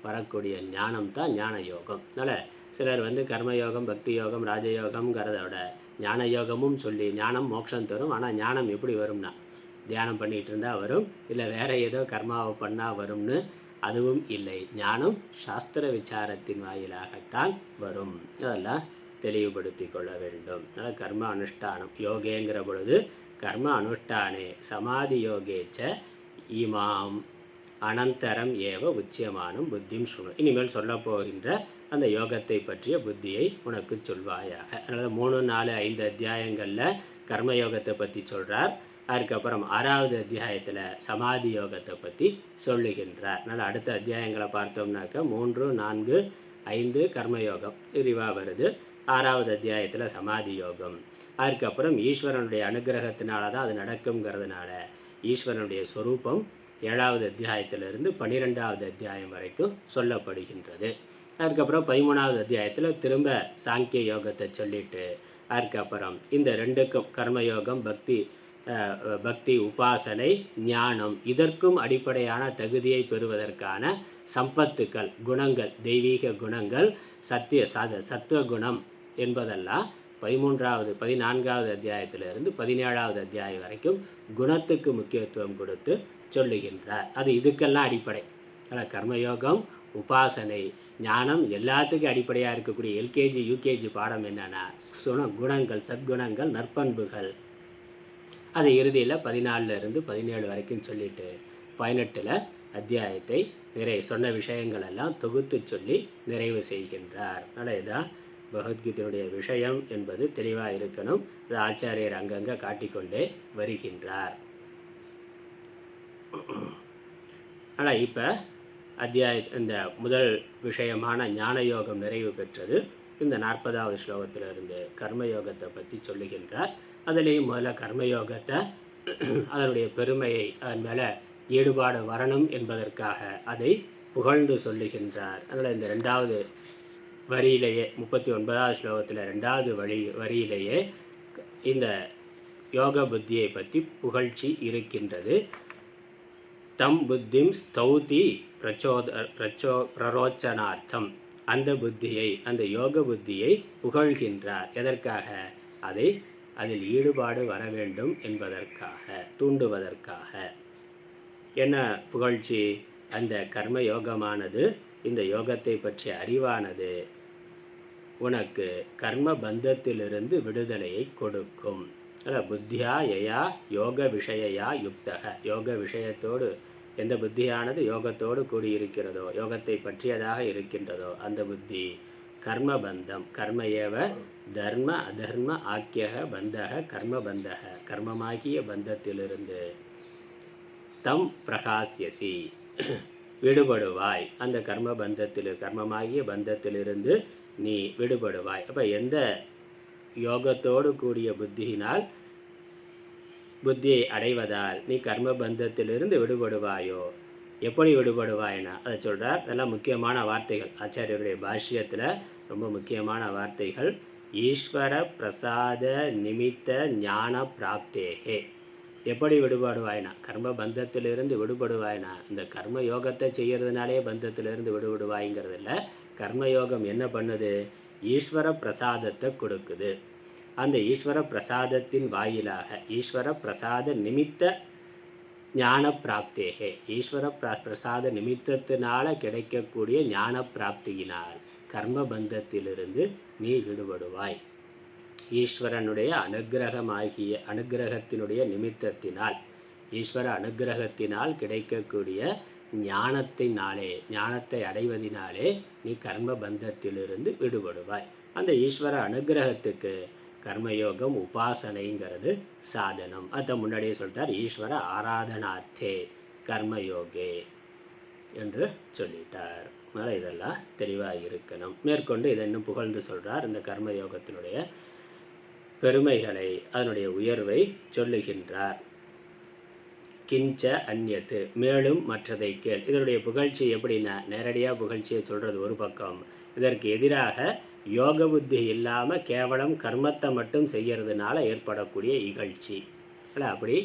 வரக்கூடிய ஞானம் தான் ஞான யோகம். அதனால் சிலர் கர்மயோகம், பக்தி யோகம், ராஜயோகம்ங்கிறத விட ஞான யோகமும் சொல்லி ஞானம் மோட்சம் தரும். ஆனால் ஞானம் எப்படி வரும்னா தியானம் பண்ணிகிட்டு இருந்தால் வரும், இல்லை வேறு ஏதோ கர்மாவை பண்ணால் வரும்னு அதுவும் இல்லை. ஞானம் சாஸ்திர விசாரத்தின் வாயிலாகத்தான் வரும். அதெல்லாம் தெளிவுபடுத்தி கொள்ள வேண்டும். அதனால் கர்ம அனுஷ்டானம் யோகேங்கிற பொழுது கர்ம அனுஷ்டானே சமாதி யோகேச்ச இமாம் அனந்தரம் ஏவ உச்சியமானும் புத்தியும் சுணு. இனிமேல் சொல்ல போகின்ற அந்த யோகத்தை பற்றிய புத்தியை உனக்கு சொல்வாயாக. அதனால் 3, 4, 5 அத்தியாயங்களில் கர்மயோகத்தை பற்றி சொல்கிறார். அதுக்கப்புறம் 6வது அத்தியாயத்தில் சமாதி யோகத்தை பற்றி சொல்லுகின்றார். அதனால் அடுத்த அத்தியாயங்களை பார்த்தோம்னாக்கா 3, 4, 5 கர்மயோகம் விரிவாக வருது. 6வது அத்தியாயத்தில் சமாதி யோகம். அதுக்கப்புறம் ஈஸ்வரனுடைய அனுகிரகத்தினால தான் அது நடக்குங்கிறதுனால ஈஸ்வரனுடைய ஸ்வரூபம் 7வது அத்தியாயத்திலிருந்து 12வது அத்தியாயம் வரைக்கும் சொல்லப்படுகின்றது. அதுக்கப்புறம் 13வது அத்தியாயத்தில் திரும்ப சாங்கிய யோகத்தை சொல்லிட்டு அதுக்கப்புறம் இந்த 2க்கும் கர்மயோகம், பக்தி, உபாசனை, ஞானம் இதற்கும் அடிப்படையான தகுதியை பெறுவதற்கான சம்பத்துக்கள், குணங்கள், தெய்வீக குணங்கள், சத்துவ குணம் என்பதெல்லாம் 13வது 14வது அத்தியாயத்திலிருந்து 17வது அத்தியாயம் வரைக்கும் குணத்துக்கு முக்கியத்துவம் கொடுத்து சொல்லுகின்றார். அது இதுக்கெல்லாம் அடிப்படை. ஆனால் கர்மயோகம், உபாசனை, ஞானம் எல்லாத்துக்கும் அடிப்படையாக இருக்கக்கூடிய எல்கேஜி யூகேஜி பாடம் என்னென்னா குணங்கள், சத்குணங்கள், நற்பண்புகள். அதை இறுதியில் 14லிருந்து 17 வரைக்கும் சொல்லிட்டு 18ல் அத்தியாயத்தை சொன்ன விஷயங்கள் எல்லாம் தொகுத்து சொல்லி நிறைவு செய்கின்றார். அதனால் இதுதான் பகவத்கீதையுடைய விஷயம் என்பது தெளிவாக இருக்கணும். அது ஆச்சாரியர் அங்கங்கே காட்டிக்கொண்டே வருகின்றார். ஆனால் இப்போ இந்த முதல் விஷயமான ஞான யோகம் நிறைவு பெற்றது. இந்த 40வது ஸ்லோகத்திலிருந்து கர்மயோகத்தை பற்றி சொல்லுகின்றார். அதுலேயும் முதல்ல கர்மயோகத்தை அதனுடைய பெருமையை, அதன் மேலே ஈடுபாடு வரணும் என்பதற்காக அதை புகழ்ந்து சொல்லுகின்றார். அதனால் இந்த 2வது வரியிலேயே 39வது ஸ்லோகத்தில் 2வது வரியிலேயே இந்த யோக புத்தியை பற்றி புகழ்ச்சி இருக்கின்றது. தம் புத்திம் ஸ்தௌதி பிரரோச்சனார்த்தம். அந்த புத்தியை, அந்த யோக புத்தியை புகழ்கின்றார். எதற்காக? அதில் ஈடுபாடு வர வேண்டும் என்பதற்காக, தூண்டுவதற்காக. என்ன புகழ்ச்சி? அந்த கர்ம யோகமானது, இந்த யோகத்தை பற்றிய அறிவானது உனக்கு கர்ம பந்தத்திலிருந்து விடுதலையை கொடுக்கும். புத்தியா யயா யோக விஷயா யுக்தக. யோக விஷயத்தோடு எந்த புத்தியானது யோகத்தோடு கூடியிருக்கிறதோ, யோகத்தை பற்றியதாக இருக்கின்றதோ அந்த புத்தி கர்மபந்தம். கர்ம ஏவ தர்ம அதர்ம ஆக்கியக பந்தக கர்மபந்தக. கர்மமாகிய பந்தத்திலிருந்து தம் பிரகாசியசி விடுபடுவாய். அந்த கர்மமாகிய பந்தத்திலிருந்து நீ விடுபடுவாய். அப்போ எந்த யோகத்தோடு கூடிய புத்தியை அடைவதால் நீ கர்ம பந்தத்திலிருந்து விடுபடுவாயோ? எப்படி விடுபடுவாய்னா அதை சொல்கிறார். அதெல்லாம் முக்கியமான வார்த்தைகள். ஆச்சாரியருடைய பாஷ்யத்தில் ரொம்ப முக்கியமான வார்த்தைகள். ஈஸ்வர பிரசாத நிமித்த ஞான பிராப்தேகே. எப்படி விடுபடுவாய்னா கர்ம பந்தத்திலிருந்து விடுபடுவாய்னா இந்த கர்ம யோகத்தை செய்கிறதுனாலே பந்தத்திலிருந்து விடுபடுவாய்ங்கிறது இல்லை. கர்மயோகம் என்ன பண்ணுது? ஈஸ்வர பிரசாதத்தை கொடுக்குது. அந்த ஈஸ்வர பிரசாதத்தின் வாயிலாக ஈஸ்வர பிரசாத நிமித்த ஞான பிராப்தேகே. ஈஸ்வர பிரசாத நிமித்தத்தினால கிடைக்கக்கூடிய ஞான பிராப்தியினால் கர்ம பந்தத்திலிருந்து நீ விடுபடுவாய். ஈஸ்வரனுடைய அனுக்கிரகத்தினுடைய நிமித்தத்தினால், ஈஸ்வர அனுக்கிரகத்தினால் கிடைக்கக்கூடிய ஞானத்தை அடைவதினாலே நீ கர்ம பந்தத்திலிருந்து விடுபடுவாய். அந்த ஈஸ்வர அனுக்கிரகத்துக்கு கர்மயோகம் உபாசனைங்கிறது சாதனம். அதை முன்னாடியே சொல்லிட்டார், ஈஸ்வர ஆராதனார்த்தே கர்மயோகே என்று சொல்லிட்டார். அதனால் இதெல்லாம் தெளிவாக இருக்கணும். மேற்கொண்டு இதை இன்னும் புகழ்ந்து சொல்கிறார். இந்த கர்மயோகத்தினுடைய பெருமைகளை, அதனுடைய உயர்வை சொல்லுகின்றார். கிஞ்ச அந்யத்து, மேலும் மற்றதை கேள். இதனுடைய புகழ்ச்சி எப்படின்னா, நேரடியாக புகழ்ச்சியை சொல்கிறது ஒரு பக்கம், இதற்கு எதிராக யோக புத்தி இல்லாமல் கேவலம் கர்மத்தை மட்டும் செய்யறதுனால ஏற்படக்கூடிய இகழ்ச்சி. அப்படி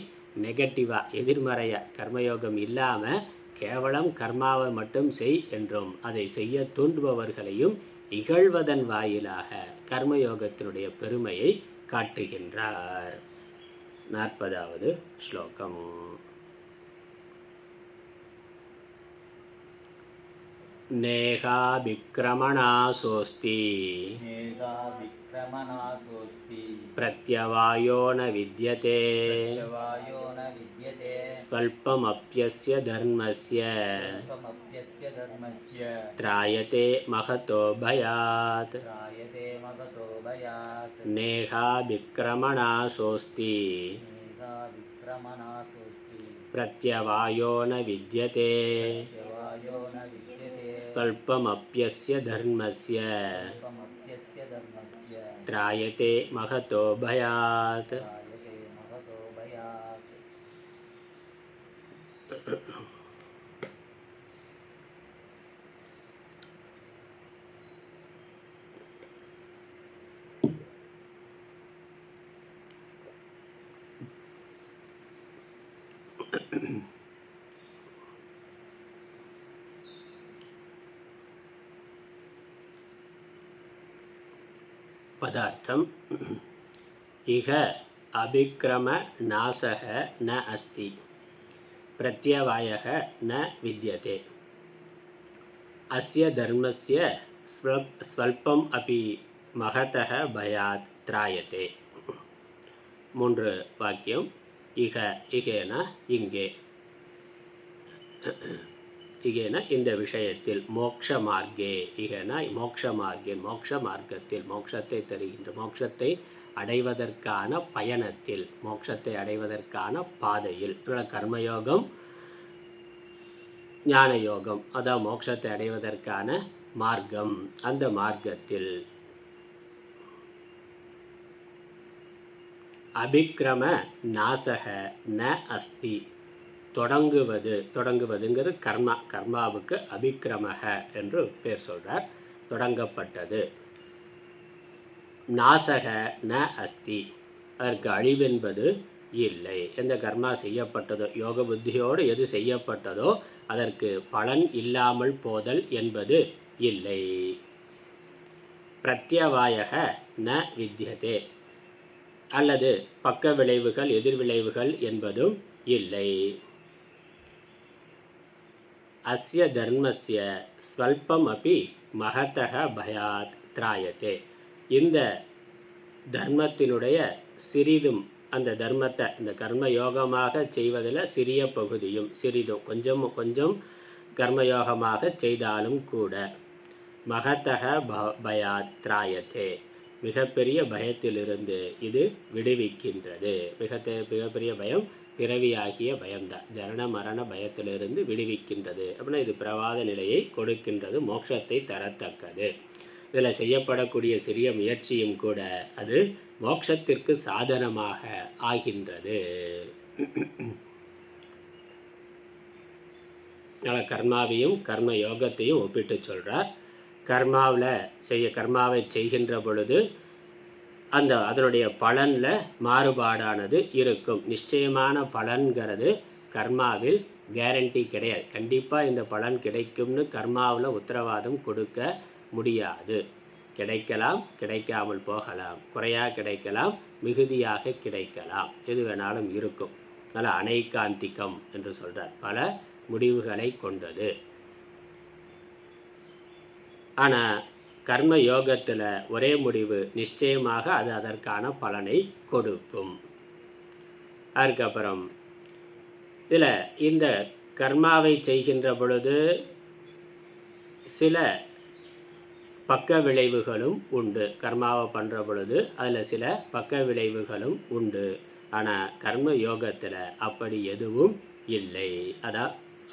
நெகட்டிவாக எதிர்மறையாக கர்மயோகம் இல்லாமல் கேவலம் கர்மாவை மட்டும் செய் என்றும் அதை செய்ய தூண்டுபவர்களையும் இகழ்வதன் வாயிலாக கர்மயோகத்தினுடைய பெருமையை காட்டுகின்றார். 40வது ஸ்லோகம். நேகாபிக்ரமணாசோஸ்தி பிரத்யவாயோ ந வித்யதே ஸ்வல்பமப்யஸ்ய தர்மஸ்ய த்ராயதே மகதோ பயாத். நேகாபிக்ரமணாசோஸ்தி பிரத்யவாயோ ந வித்யதே ஸ்வல்பமப்யஸ்ய தர்மஸ்ய த்ராயதே மகதோ பயாத். பதார்த்தம். இக அபிக்ரம நாசக ந அஸ்தி, பிரத்யவாயக ந வித்யதே, அஸ்ய தர்மஸ்ய ஸ்வல்பம் அபி மகதः பயாத் த்ராயதே. 3 வாக்கியம். இக, இகேன இங்கே, இகேன இந்த விஷயத்தில், மோக்ஷ மார்க்கே, இகேன மோக்ஷ மார்க்கே மோக்ஷ மார்க்கத்தில், மோட்சத்தை தருகின்ற, மோட்சத்தை அடைவதற்கான பயணத்தில், மோட்சத்தை அடைவதற்கான பாதையில், கர்மயோகம் ஞான யோகம், அதான் மோட்சத்தை அடைவதற்கான மார்க்கம். அந்த மார்க்கத்தில் அபிக்ரம நாசக ந அஸ்தி, தொடங்குவதுங்கிறது கர்மாவுக்கு அபிக்ரமக என்று பேர் சொல்றார். தொடங்கப்பட்டது. நாசக ந அஸ்தி, அதற்கு அழிவென்பது இல்லை. எந்த கர்மா செய்யப்பட்டதோ, யோக புத்தியோடு எது செய்யப்பட்டதோ அதற்கு பலன் இல்லாமல் போதல் என்பது இல்லை. பிரத்யவாயக ந வித்யதே, அல்லது பக்க விளைவுகள் எதிர்விளைவுகள் என்பதும் இல்லை. அஸ்ய தர்மஸ்ய ஸ்வல்பம் அபி மகதः பயாத் த்ராயதே, இந்த தர்மத்தினுடைய சிறிதும், அந்த தர்மத்தை இந்த கர்மயோகமாக செய்வதில் சிறிய பகுதியும் சிறிதும் கொஞ்சம் கர்மயோகமாக செய்தாலும் கூட மகதः பயாத் த்ராயதே, மிகப்பெரிய பயத்திலிருந்து இது விடுவிக்கின்றது. மிகப்பெரிய பயம் பிறவியாகிய பயம்தான். ஜனன மரண பயத்திலிருந்து விடுவிக்கின்றது. அப்படின்னா இது பிரவாத நிலையை கொடுக்கின்றது, மோட்சத்தை தரத்தக்கது. இதில் செய்யப்படக்கூடிய சிறிய முயற்சியும் கூட அது மோட்சத்திற்கு சாதனமாக ஆகின்றது. கர்மாவையும் கர்ம யோகத்தையும் ஒப்பிட்டு சொல்கிறார். கர்மாவை செய்கின்ற பொழுது அதனுடைய பலனில் மாறுபாடானது இருக்கும். நிச்சயமான பலன்கிறது கர்மாவில் கேரண்டி கிடையாது. கண்டிப்பாக இந்த பலன் கிடைக்கும்னு கர்மாவில் உத்தரவாதம் கொடுக்க முடியாது. கிடைக்கலாம், கிடைக்காமல் போகலாம், குறையாக கிடைக்கலாம், மிகுதியாக கிடைக்கலாம், எது வேணாலும் இருக்கும். அதனால் அனைகாந்திகம் என்று சொல்கிறார், பல முடிவுகளை கொண்டது. ஆனால் கர்ம யோகத்தில் ஒரே முடிவு, நிச்சயமாக அது அதற்கான பலனை கொடுக்கும். அதுக்கப்புறம் இதில் இந்த கர்மாவை செய்கின்ற பொழுது சில பக்க விளைவுகளும் உண்டு. கர்மாவை பண்ணுற பொழுது அதில் சில பக்க விளைவுகளும் உண்டு. ஆனால் கர்ம யோகத்தில் அப்படி எதுவும் இல்லை.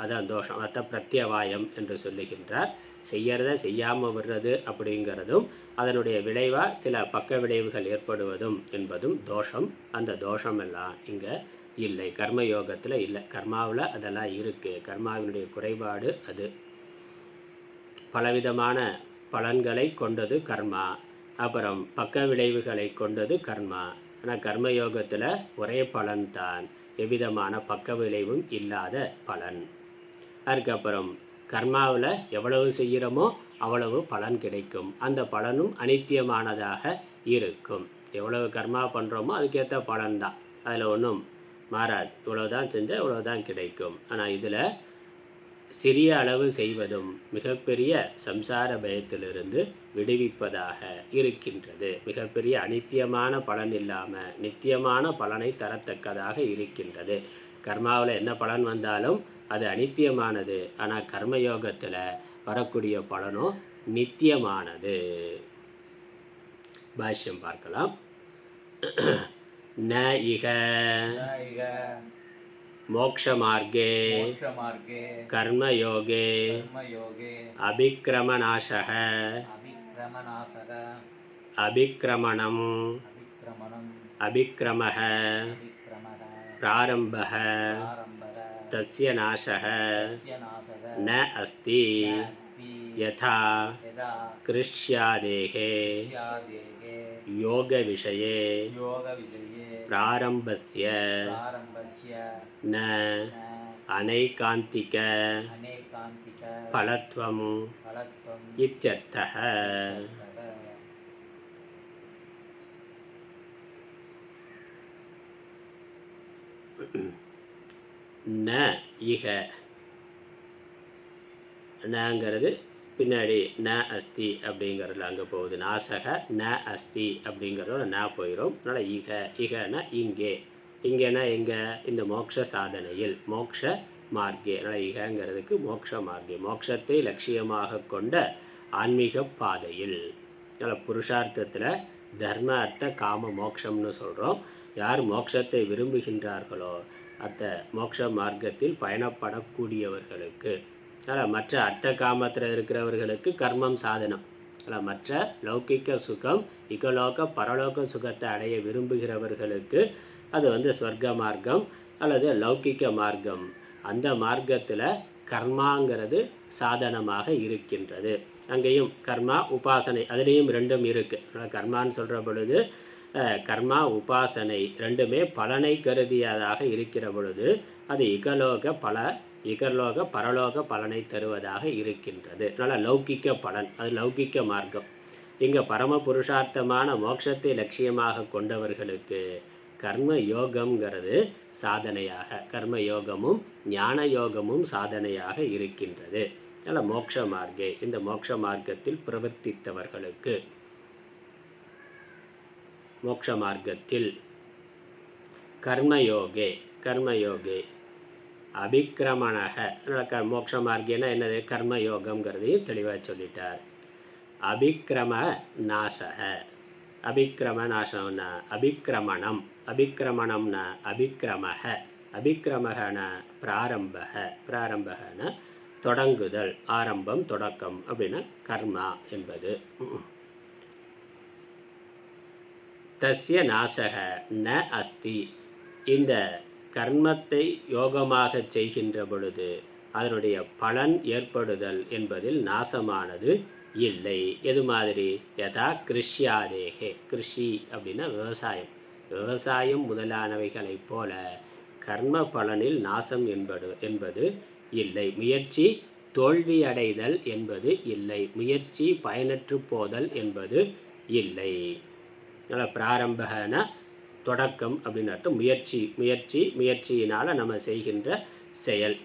அதான் தோஷம். அத்த பிரத்யவாயம் என்று சொல்லுகின்றார். செய்யறத செய்யாமல் விடுறது அப்படிங்கிறதும் அதனுடைய விளைவாக சில பக்க விளைவுகள் ஏற்படுவதும் என்பதும் தோஷம். அந்த தோஷம் எல்லாம் இங்கே இல்லை, கர்மயோகத்தில் இல்லை. கர்மாவில் அதெல்லாம் இருக்குது. கர்மாவினுடைய குறைபாடு அது. பலவிதமான பலன்களை கொண்டது கர்மா, அப்புறம் பக்க விளைவுகளை கொண்டது கர்மா. ஆனால் கர்மயோகத்தில் ஒரே பலன்தான், எவ்விதமான பக்க விளைவும் இல்லாத பலன். அதுக்கப்புறம் கர்மாவில் எவ்வளவு செய்கிறோமோ அவ்வளவு பலன் கிடைக்கும். அந்த பலனும் அனித்தியமானதாக இருக்கும். எவ்வளவு கர்மா பண்ணுறோமோ அதுக்கேற்ற பலன் தான், அதில் ஒன்றும் மாறாது. இவ்வளவுதான் செஞ்சால் இவ்வளவுதான் கிடைக்கும். ஆனால் இதில் சிறிய அளவு செய்வதும் மிகப்பெரிய சம்சார பயத்திலிருந்து விடுவிப்பதாக இருக்கின்றது. மிகப்பெரிய அனித்தியமான பலன் இல்லாமல் நித்தியமான பலனை தரத்தக்கதாக இருக்கின்றது. கர்மாவில் என்ன பலன் வந்தாலும் அது அனித்தியமானது. ஆனால் கர்மயோகத்தில் வரக்கூடிய பலனோ நித்தியமானது. பாஷ்யம் பார்க்கலாம். ந இக மோக்ஷமார்கே கர்மயோகே அபிக்ரமநாசக அபிக்ரமணம் அபிக்ரமஹ பிராரம்பஹ தஸ்ய நாசக ந அஸ்தி யதா கிருஷ்யாதேஹே யோக விஷயே பிராரம்பஸ்ய ந அனைகாந்திக பலத்வம் இத்யர்த்தः. ந இக, நங்கிறது பின்னாடி ந அஸ்தி அப்படிங்கிறதுல அங்கே போகுது. நாசக ந அஸ்தி அப்படிங்கிறதோட ந போயிடும். அதனால் இக, இகனா இங்கே, இங்கேனா எங்கே, இந்த மோட்ச சாதனையில், மோட்ச மார்க்கே. அதனால் இகங்கிறதுக்கு மோட்ச மார்க்கே, மோட்சத்தை லட்சியமாக கொண்ட ஆன்மீக பாதையில். அதனால் புருஷார்த்தத்தில் தர்ம அர்த்த காம மோட்சம்னு சொல்கிறோம். யார் மோட்சத்தை விரும்புகின்றார்களோ அந்த மோட்ச மார்க்கத்தில் பயணப்படக்கூடியவர்களுக்கு. அதனால் மற்ற அர்த்த காமத்தில் இருக்கிறவர்களுக்கு கர்மம் சாதனம். அதில் மற்ற லௌகிக்க சுகம், இகலோக பரலோக சுகத்தை அடைய விரும்புகிறவர்களுக்கு அது ஸ்வர்க்க மார்க்கம் அல்லது லௌகிக்க மார்க்கம். அந்த மார்க்கத்தில் கர்மாங்கிறது சாதனமாக இருக்கின்றது. அங்கேயும் கர்மா உபாசனை, அதுலேயும் ரெண்டும் இருக்குது. அதனால் கர்மான்னு சொல்கிற பொழுது கர்மா உபாசனை ரெண்டுமே பலனை கருதியதாக இருக்கிற பொழுது அது இகலோக பரலோக பலனை தருவதாக இருக்கின்றது. அதனால் லௌகிக்க பலன், அது லௌகிக்க மார்க்கம். இங்கே பரம புருஷார்த்தமான மோட்சத்தை லட்சியமாக கொண்டவர்களுக்கு கர்ம யோகம்ங்கிறது சாதனையாக, கர்ம யோகமும் ஞான யோகமும் சாதனையாக இருக்கின்றது. அதனால் மோட்ச மார்க்கே, இந்த மோட்ச மார்க்கத்தில் பிரவர்த்தித்தவர்களுக்கு, மோட்ச மார்க்கத்தில் கர்மயோகே அபிக்ரமணக. மோட்ச மார்க்கேனா என்னது, கர்மயோகம்ங்கிறதையும் தெளிவாக சொல்லிட்டார். அபிக்ரம நாசக, அபிக்ரம நாசம்னா அபிக்ரமணம், அபிக்ரமணம்னா அபிக்ரமக, அபிக்ரமகன பிராரம்பக, பிராரம்பகன தொடங்குதல், ஆரம்பம் தொடக்கம் அப்படின்னா கர்மா என்பது. தஸ்ய நாசக ந அஸ்தி, இந்த கர்மத்தை யோகமாக செய்கின்ற பொழுது அதனுடைய பலன் ஏற்படுதல் என்பதில் நாசமானது இல்லை. எது மாதிரி, யதா கிருஷ்யாதேகே, கிருஷி அப்படின்னா விவசாயம், விவசாயம் முதலானவைகளைப் போல கர்ம பலனில் நாசம் என்பது இல்லை. முயற்சி தோல்வியடைதல் என்பது இல்லை, முயற்சி பயனற்று போதல் என்பது இல்லை. அதனால் பிராரம்பகன தொடக்கம் அப்படின்னு அர்த்தம். முயற்சியினால் நம்ம செய்கின்ற செயல்.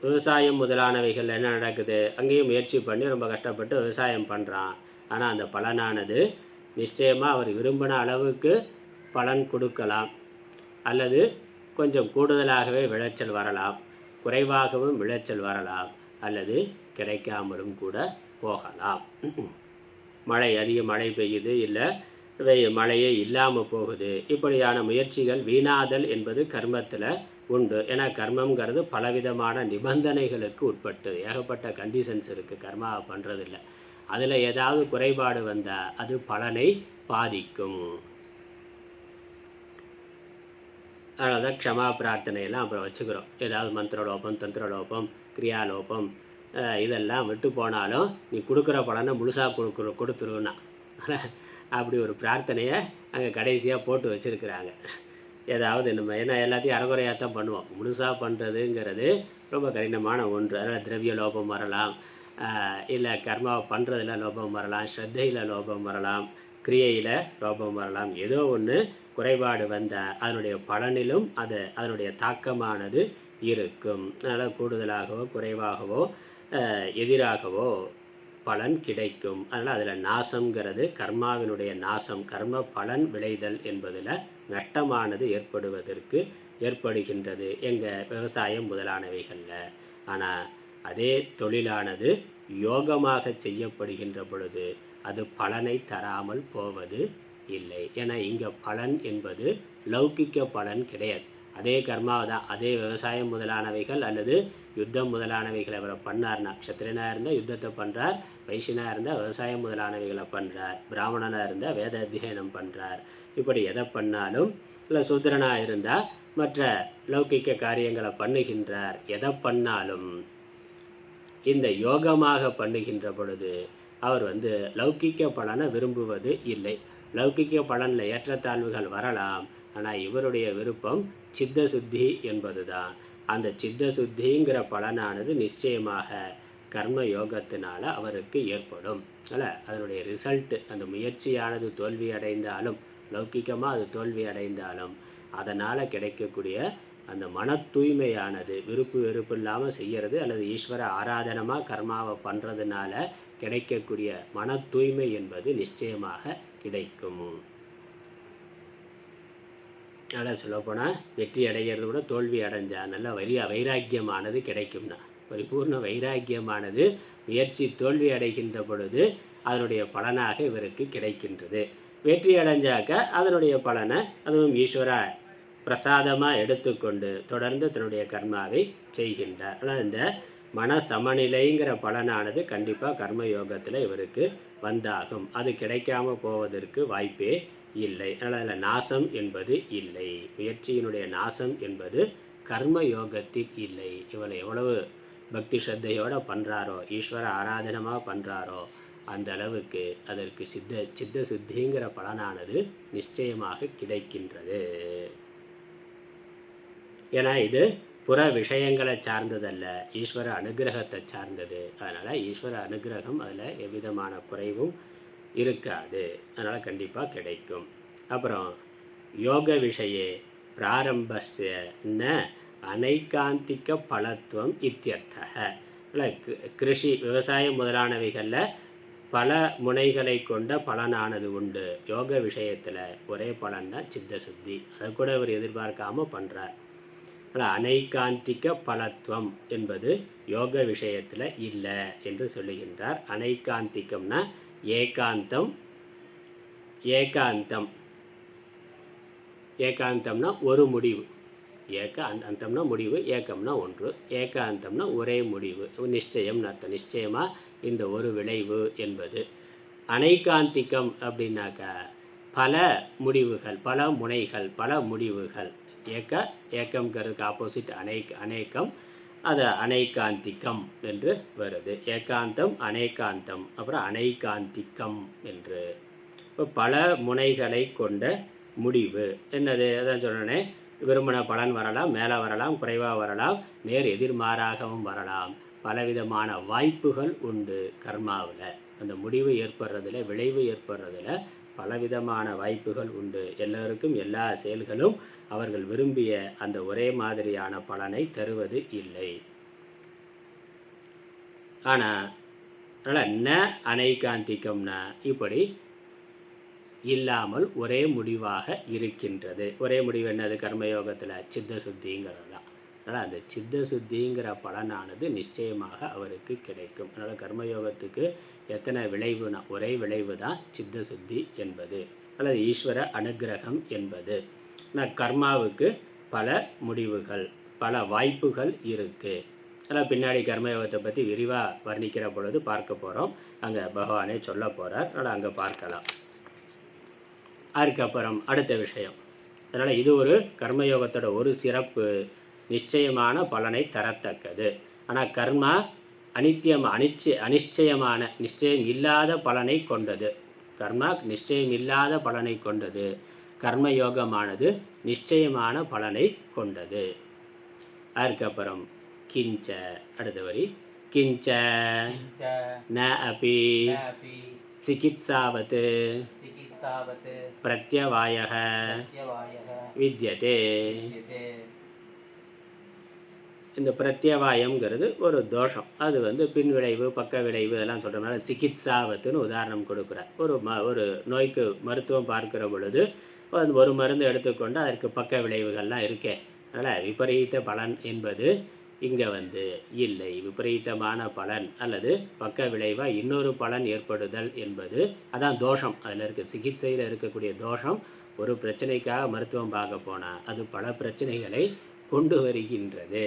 விவசாயம் முதலானவைகள் என்ன நடக்குது, அங்கேயும் முயற்சி பண்ணி ரொம்ப கஷ்டப்பட்டு விவசாயம் பண்ணுறான். ஆனால் அந்த பலனானது நிச்சயமாக அவர் விரும்பின அளவுக்கு பலன் கொடுக்கலாம், அல்லது கொஞ்சம் கூடுதலாகவே விளைச்சல் வரலாம், குறைவாகவும் விளைச்சல் வரலாம், அல்லது கிடைக்காமலும் கூட போகலாம். அதிக மழை பெய்யுது, இல்லை மழையே இல்லாமல் போகுது. இப்படியான முயற்சிகள் வீணாதல் என்பது கர்மத்தில் உண்டு. ஏன்னா கர்மங்கிறது பலவிதமான நிபந்தனைகளுக்கு உட்பட்டு ஏகப்பட்ட கண்டிஷன்ஸ் இருக்குது கர்மாவை பண்ணுறதில்ல. அதில் ஏதாவது குறைபாடு வந்தால் அது பலனை பாதிக்கும். அதனால தான் க்ஷமா பிரார்த்தனையெல்லாம் அப்புறம் வச்சுக்கிறோம். ஏதாவது மந்திரலோபம், தந்திரலோபம், கிரியாலோபம் இதெல்லாம் விட்டு போனாலும் நீ கொடுக்குற பலனை முழுசாக கொடுத்துருன்னா அப்படி ஒரு பிரார்த்தனையை அங்கே கடைசியாக போட்டு வச்சுருக்குறாங்க. ஏதாவது நம்ம ஏன்னா எல்லாத்தையும் அறகுறையாக தான் பண்ணுவோம். முழுசாக பண்ணுறதுங்கிறது ரொம்ப கடினமான ஒன்று. அதனால் திரவிய லோபம் வரலாம், இல்லை கர்மாவை பண்ணுறதுல லோபம் வரலாம், ஸ்ரத்தையில் லோபம் வரலாம், கிரியையில் லோபம் வரலாம். ஏதோ ஒன்று குறைபாடு வந்தால் அதனுடைய பலனிலும் அதனுடைய தாக்கமானது இருக்கும். அதனால் கூடுதலாகவோ குறைவாகவோ எதிராகவோ பலன் கிடைக்கும். அதனால் அதில் நாசங்கிறது கர்மாவினுடைய நாசம், கர்ம பலன் விளைதல் என்பதில் நஷ்டமானது ஏற்படுகின்றது எங்கள் விவசாயம் முதலானவைகளில். ஆனால் அதே தொழிலானது யோகமாக செய்யப்படுகின்ற பொழுது அது பலனை தராமல் போவது இல்லை. ஏன்னா இங்கே பலன் என்பது லௌகிக்க பலன் கிடையாது. அதே கர்மாவை தான், அதே விவசாயம் முதலானவைகள் அல்லது யுத்தம் முதலானவைகளை அவரை பண்ணார்னா, க்ஷத்திரனாக இருந்தால் யுத்தத்தை பண்ணுறார், வைஷ்யனாக இருந்தால் விவசாயம் முதலானவைகளை பண்ணுறார், பிராமணனாக இருந்தால் வேத அத்தியனம் பண்ணுறார். இப்படி எதை பண்ணாலும், இல்லை சூத்திரனாக இருந்தால் மற்ற லௌகிக்க காரியங்களை பண்ணுகின்றார். எதை பண்ணாலும் இந்த யோகமாக பண்ணுகின்ற பொழுது அவர் லௌகிக்க பலனை விரும்புவது இல்லை. லௌகிக்க பலனில் ஏற்றத்தாழ்வுகள் வரலாம், ஆனால் இவருடைய விருப்பம் சித்த சுத்தி என்பது தான். அந்த சித்த சுத்திங்கிற பலனானது நிச்சயமாக கர்ம யோகத்தினால அவருக்கு ஏற்படும். அதனுடைய ரிசல்ட்டு, அந்த முயற்சியானது தோல்வி அடைந்தாலும், லௌகிக்கமாக அது தோல்வி அடைந்தாலும் அதனால் கிடைக்கக்கூடிய அந்த மன தூய்மையானது விருப்பு வெறுப்பு இல்லாமல் செய்கிறது, அல்லது ஈஸ்வர ஆராதனமாக கர்மாவை பண்ணுறதுனால கிடைக்கக்கூடிய மன தூய்மை என்பது நிச்சயமாக கிடைக்கும். நல்லா சொல்லப்போனால் வெற்றி அடைகிறது கூட தோல்வி அடைஞ்சால் நல்ல வைராக்கியமானது கிடைக்கும்னா, பரிபூர்ண வைராக்கியமானது முயற்சி தோல்வி அடைகின்ற பொழுது அதனுடைய பலனாக இவருக்கு கிடைக்கின்றது. வெற்றி அடைஞ்சாக்க அதனுடைய பலனை அதுவும் ஈஸ்வர பிரசாதமாக எடுத்துக்கொண்டு தொடர்ந்து தன்னுடைய கர்மாவை செய்கின்றார். ஆனால் இந்த மன சமநிலைங்கிற பலனானது கண்டிப்பாக கர்மயோகத்தில் இவருக்கு வந்தாகும். அது கிடைக்காம போவதற்கு வாய்ப்பே இல்லை. அதனால் அதில் நாசம் என்பது இல்லை. முயற்சியினுடைய நாசம் என்பது கர்மயோகத்தில் இல்லை. இவளை எவ்வளவு பக்தி ஸ்ரத்தையோடு பண்ணுறாரோ, ஈஸ்வர ஆராதனமாக பண்ணுறாரோ, அந்த அளவுக்கு அதற்கு சித்த சுத்திங்கிற பலனானது நிச்சயமாக கிடைக்கின்றது. ஏன்னா இது புற விஷயங்களை சார்ந்ததல்ல, ஈஸ்வர அனுகிரகத்தை சார்ந்தது. அதனால் ஈஸ்வர அனுகிரகம் அதில் எவ்விதமான குறைவும் இருக்காது. அதனால் கண்டிப்பாக கிடைக்கும். அப்புறம் யோக விஷயே பிராரம்பஸ்ய ந அனைகாந்திக பலத்துவம் இத்தியர்த்தக. கிருஷி விவசாயம் முதலானவைகளில் பல முனைகளை கொண்ட பலனானது உண்டு. யோக விஷயத்தில் ஒரே பலன் தான் சித்த சுத்தி. அதை கூட அவர் எதிர்பார்க்காம பண்ணுறார். அனைகாந்திக பலத்துவம் என்பது யோக விஷயத்தில் இல்லை என்று சொல்லுகின்றார். அனைகாந்திகம்னா ஏகாந்தம், ஏகாந்தம்னா ஒரு முடிவு, அந்தம்னா முடிவு, ஏகம்னா ஒன்று, ஏகாந்தம்னா ஒரே முடிவு, நிச்சயம் அர்த்தம். நிச்சயமாக இந்த ஒரு விளைவு என்பது. அனைகாந்திகம் அப்படின்னாக்கா பல முடிவுகள், பல முனைகள், பல முடிவுகள். ஏக்கம்ங்கிறதுக்கு ஆப்போசிட் அநேகம், அது அனைகாந்திகம் என்று வருது. ஏகாந்தம், அநேகாந்தம், அப்புறம் அனைகாந்திகம் என்று. இப்போ பல முனைகளை கொண்ட முடிவு என்னது? அதான் சொன்னே, விரும்பின பலன் வரலாம், மேலே வரலாம், குறைவாக வரலாம், நேர் எதிர்மாறாகவும் வரலாம். பலவிதமான வாய்ப்புகள் உண்டு கர்மாவில். அந்த முடிவு ஏற்படுறதில், விளைவு ஏற்படுறதில் பலவிதமான வாய்ப்புகள் உண்டு. எல்லோருக்கும் எல்லா செயல்களும் அவர்கள் விரும்பிய அந்த ஒரே மாதிரியான பலனை தருவது இல்லை. ஆனால் அதனால் ந அனைகாந்திகம்னா இப்படி இல்லாமல் ஒரே முடிவாக இருக்கின்றது. ஒரே முடிவு என்னது? கர்மயோகத்தில் சித்த சுத்திங்கிறது தான். அதனால் அந்த சித்த சுத்திங்கிற பலனானது நிச்சயமாக அவருக்கு கிடைக்கும். அதனால் கர்மயோகத்துக்கு எத்தனை விளைவுனா ஒரே விளைவு தான் சித்த சுத்தி என்பது, அல்லது ஈஸ்வர அனுகிரகம் என்பது. ஆனால் கர்மாவுக்கு பல முடிவுகள், பல வாய்ப்புகள் இருக்குது. அதனால் பின்னாடி கர்மயோகத்தை பற்றி விரிவாக வர்ணிக்கிற பொழுது பார்க்க போகிறோம். அங்கே பகவானே சொல்ல போகிறார். அதனால் அங்கே பார்க்கலாம். அதுக்கப்புறம் அடுத்த விஷயம். அதனால் இது ஒரு கர்மயோகத்தோட ஒரு சிறப்பு, நிச்சயமான பலனை தரத்தக்கது. ஆனால் கர்மா அனிச்சயமான நிச்சயம் இல்லாத பலனை கொண்டது. கர்மா நிச்சயம் இல்லாத பலனை கொண்டது. கர்மயோகமானது நிச்சயமான பலனை கொண்டது. அதுக்கப்புறம் கிஞ்ச அடுத்த வரி. கிஞ்ச ந அபி சிகித்சாவத் பிரத்யவாயः வித்யதே. இந்த பிரத்யவாயம்ங்கிறது ஒரு தோஷம். அது பின்விளைவு, பக்க விளைவு இதெல்லாம் சொல்கிறதுனால சிகித்சாவத்துன்னு உதாரணம் கொடுக்குறார். ஒரு நோய்க்கு மருத்துவம் பார்க்கிற பொழுது ஒரு மருந்து எடுத்துக்கொண்டு அதற்கு பக்க விளைவுகள்லாம் இருக்கே. அதனால் விபரீத பலன் என்பது இங்கே இல்லை. விபரீதமான பலன் அல்லது பக்க விளைவாக இன்னொரு பலன் ஏற்படுதல் என்பது அதான் தோஷம். அதில் இருக்க சிகிச்சையில் இருக்கக்கூடிய தோஷம். ஒரு பிரச்சனைக்காக மருத்துவம் பார்க்க போனால் அது பல பிரச்சனைகளை கொண்டு வருகின்றது.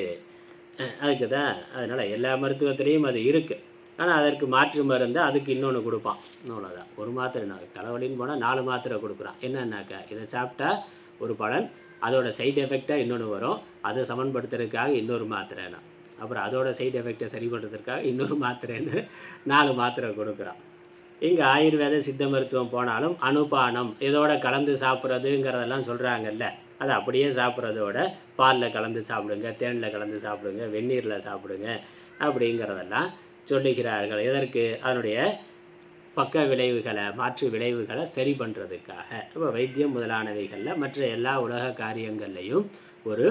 அதுக்கு தான் அதனால் எல்லா மருத்துவத்திலையும் அது இருக்குது. ஆனால் அதற்கு மாற்று மருந்து அதுக்கு இன்னொன்று கொடுப்பான். அவ்வளோதான். ஒரு மாத்திரை தலைவலின்னு போனால் 4 மாத்திரை கொடுக்குறான். என்னன்னாக்கா இதை சாப்பிட்டா ஒரு பலன், அதோட சைடு எஃபெக்டாக இன்னொன்று வரும், அதை சமன்படுத்துறதுக்காக இன்னொரு மாத்திரைனா, அப்புறம் அதோட சைடு எஃபெக்டை சரி பண்ணுறதுக்காக இன்னொரு மாத்திரைன்னு 4 மாத்திரை கொடுக்குறான். இங்கே ஆயுர்வேத சித்த மருத்துவம் போனாலும் அனுபானம் இதோட கலந்து சாப்பிட்றதுங்கிறதெல்லாம் சொல்கிறாங்கல்ல. அதை அப்படியே சாப்பிட்றதோட பாலில் கலந்து சாப்பிடுங்க, தேனில் கலந்து சாப்பிடுங்க, வெந்நீரில் சாப்பிடுங்க அப்படிங்கிறதெல்லாம் சொல்லுகிறார்கள். எதற்கு? அதனுடைய பக்க விளைவுகளை, மாற்று விளைவுகளை சரி பண்ணுறதுக்காக. இப்போ வைத்தியம் முதலானவைகளில் மற்ற எல்லா உலக காரியங்கள்லையும் ஒரு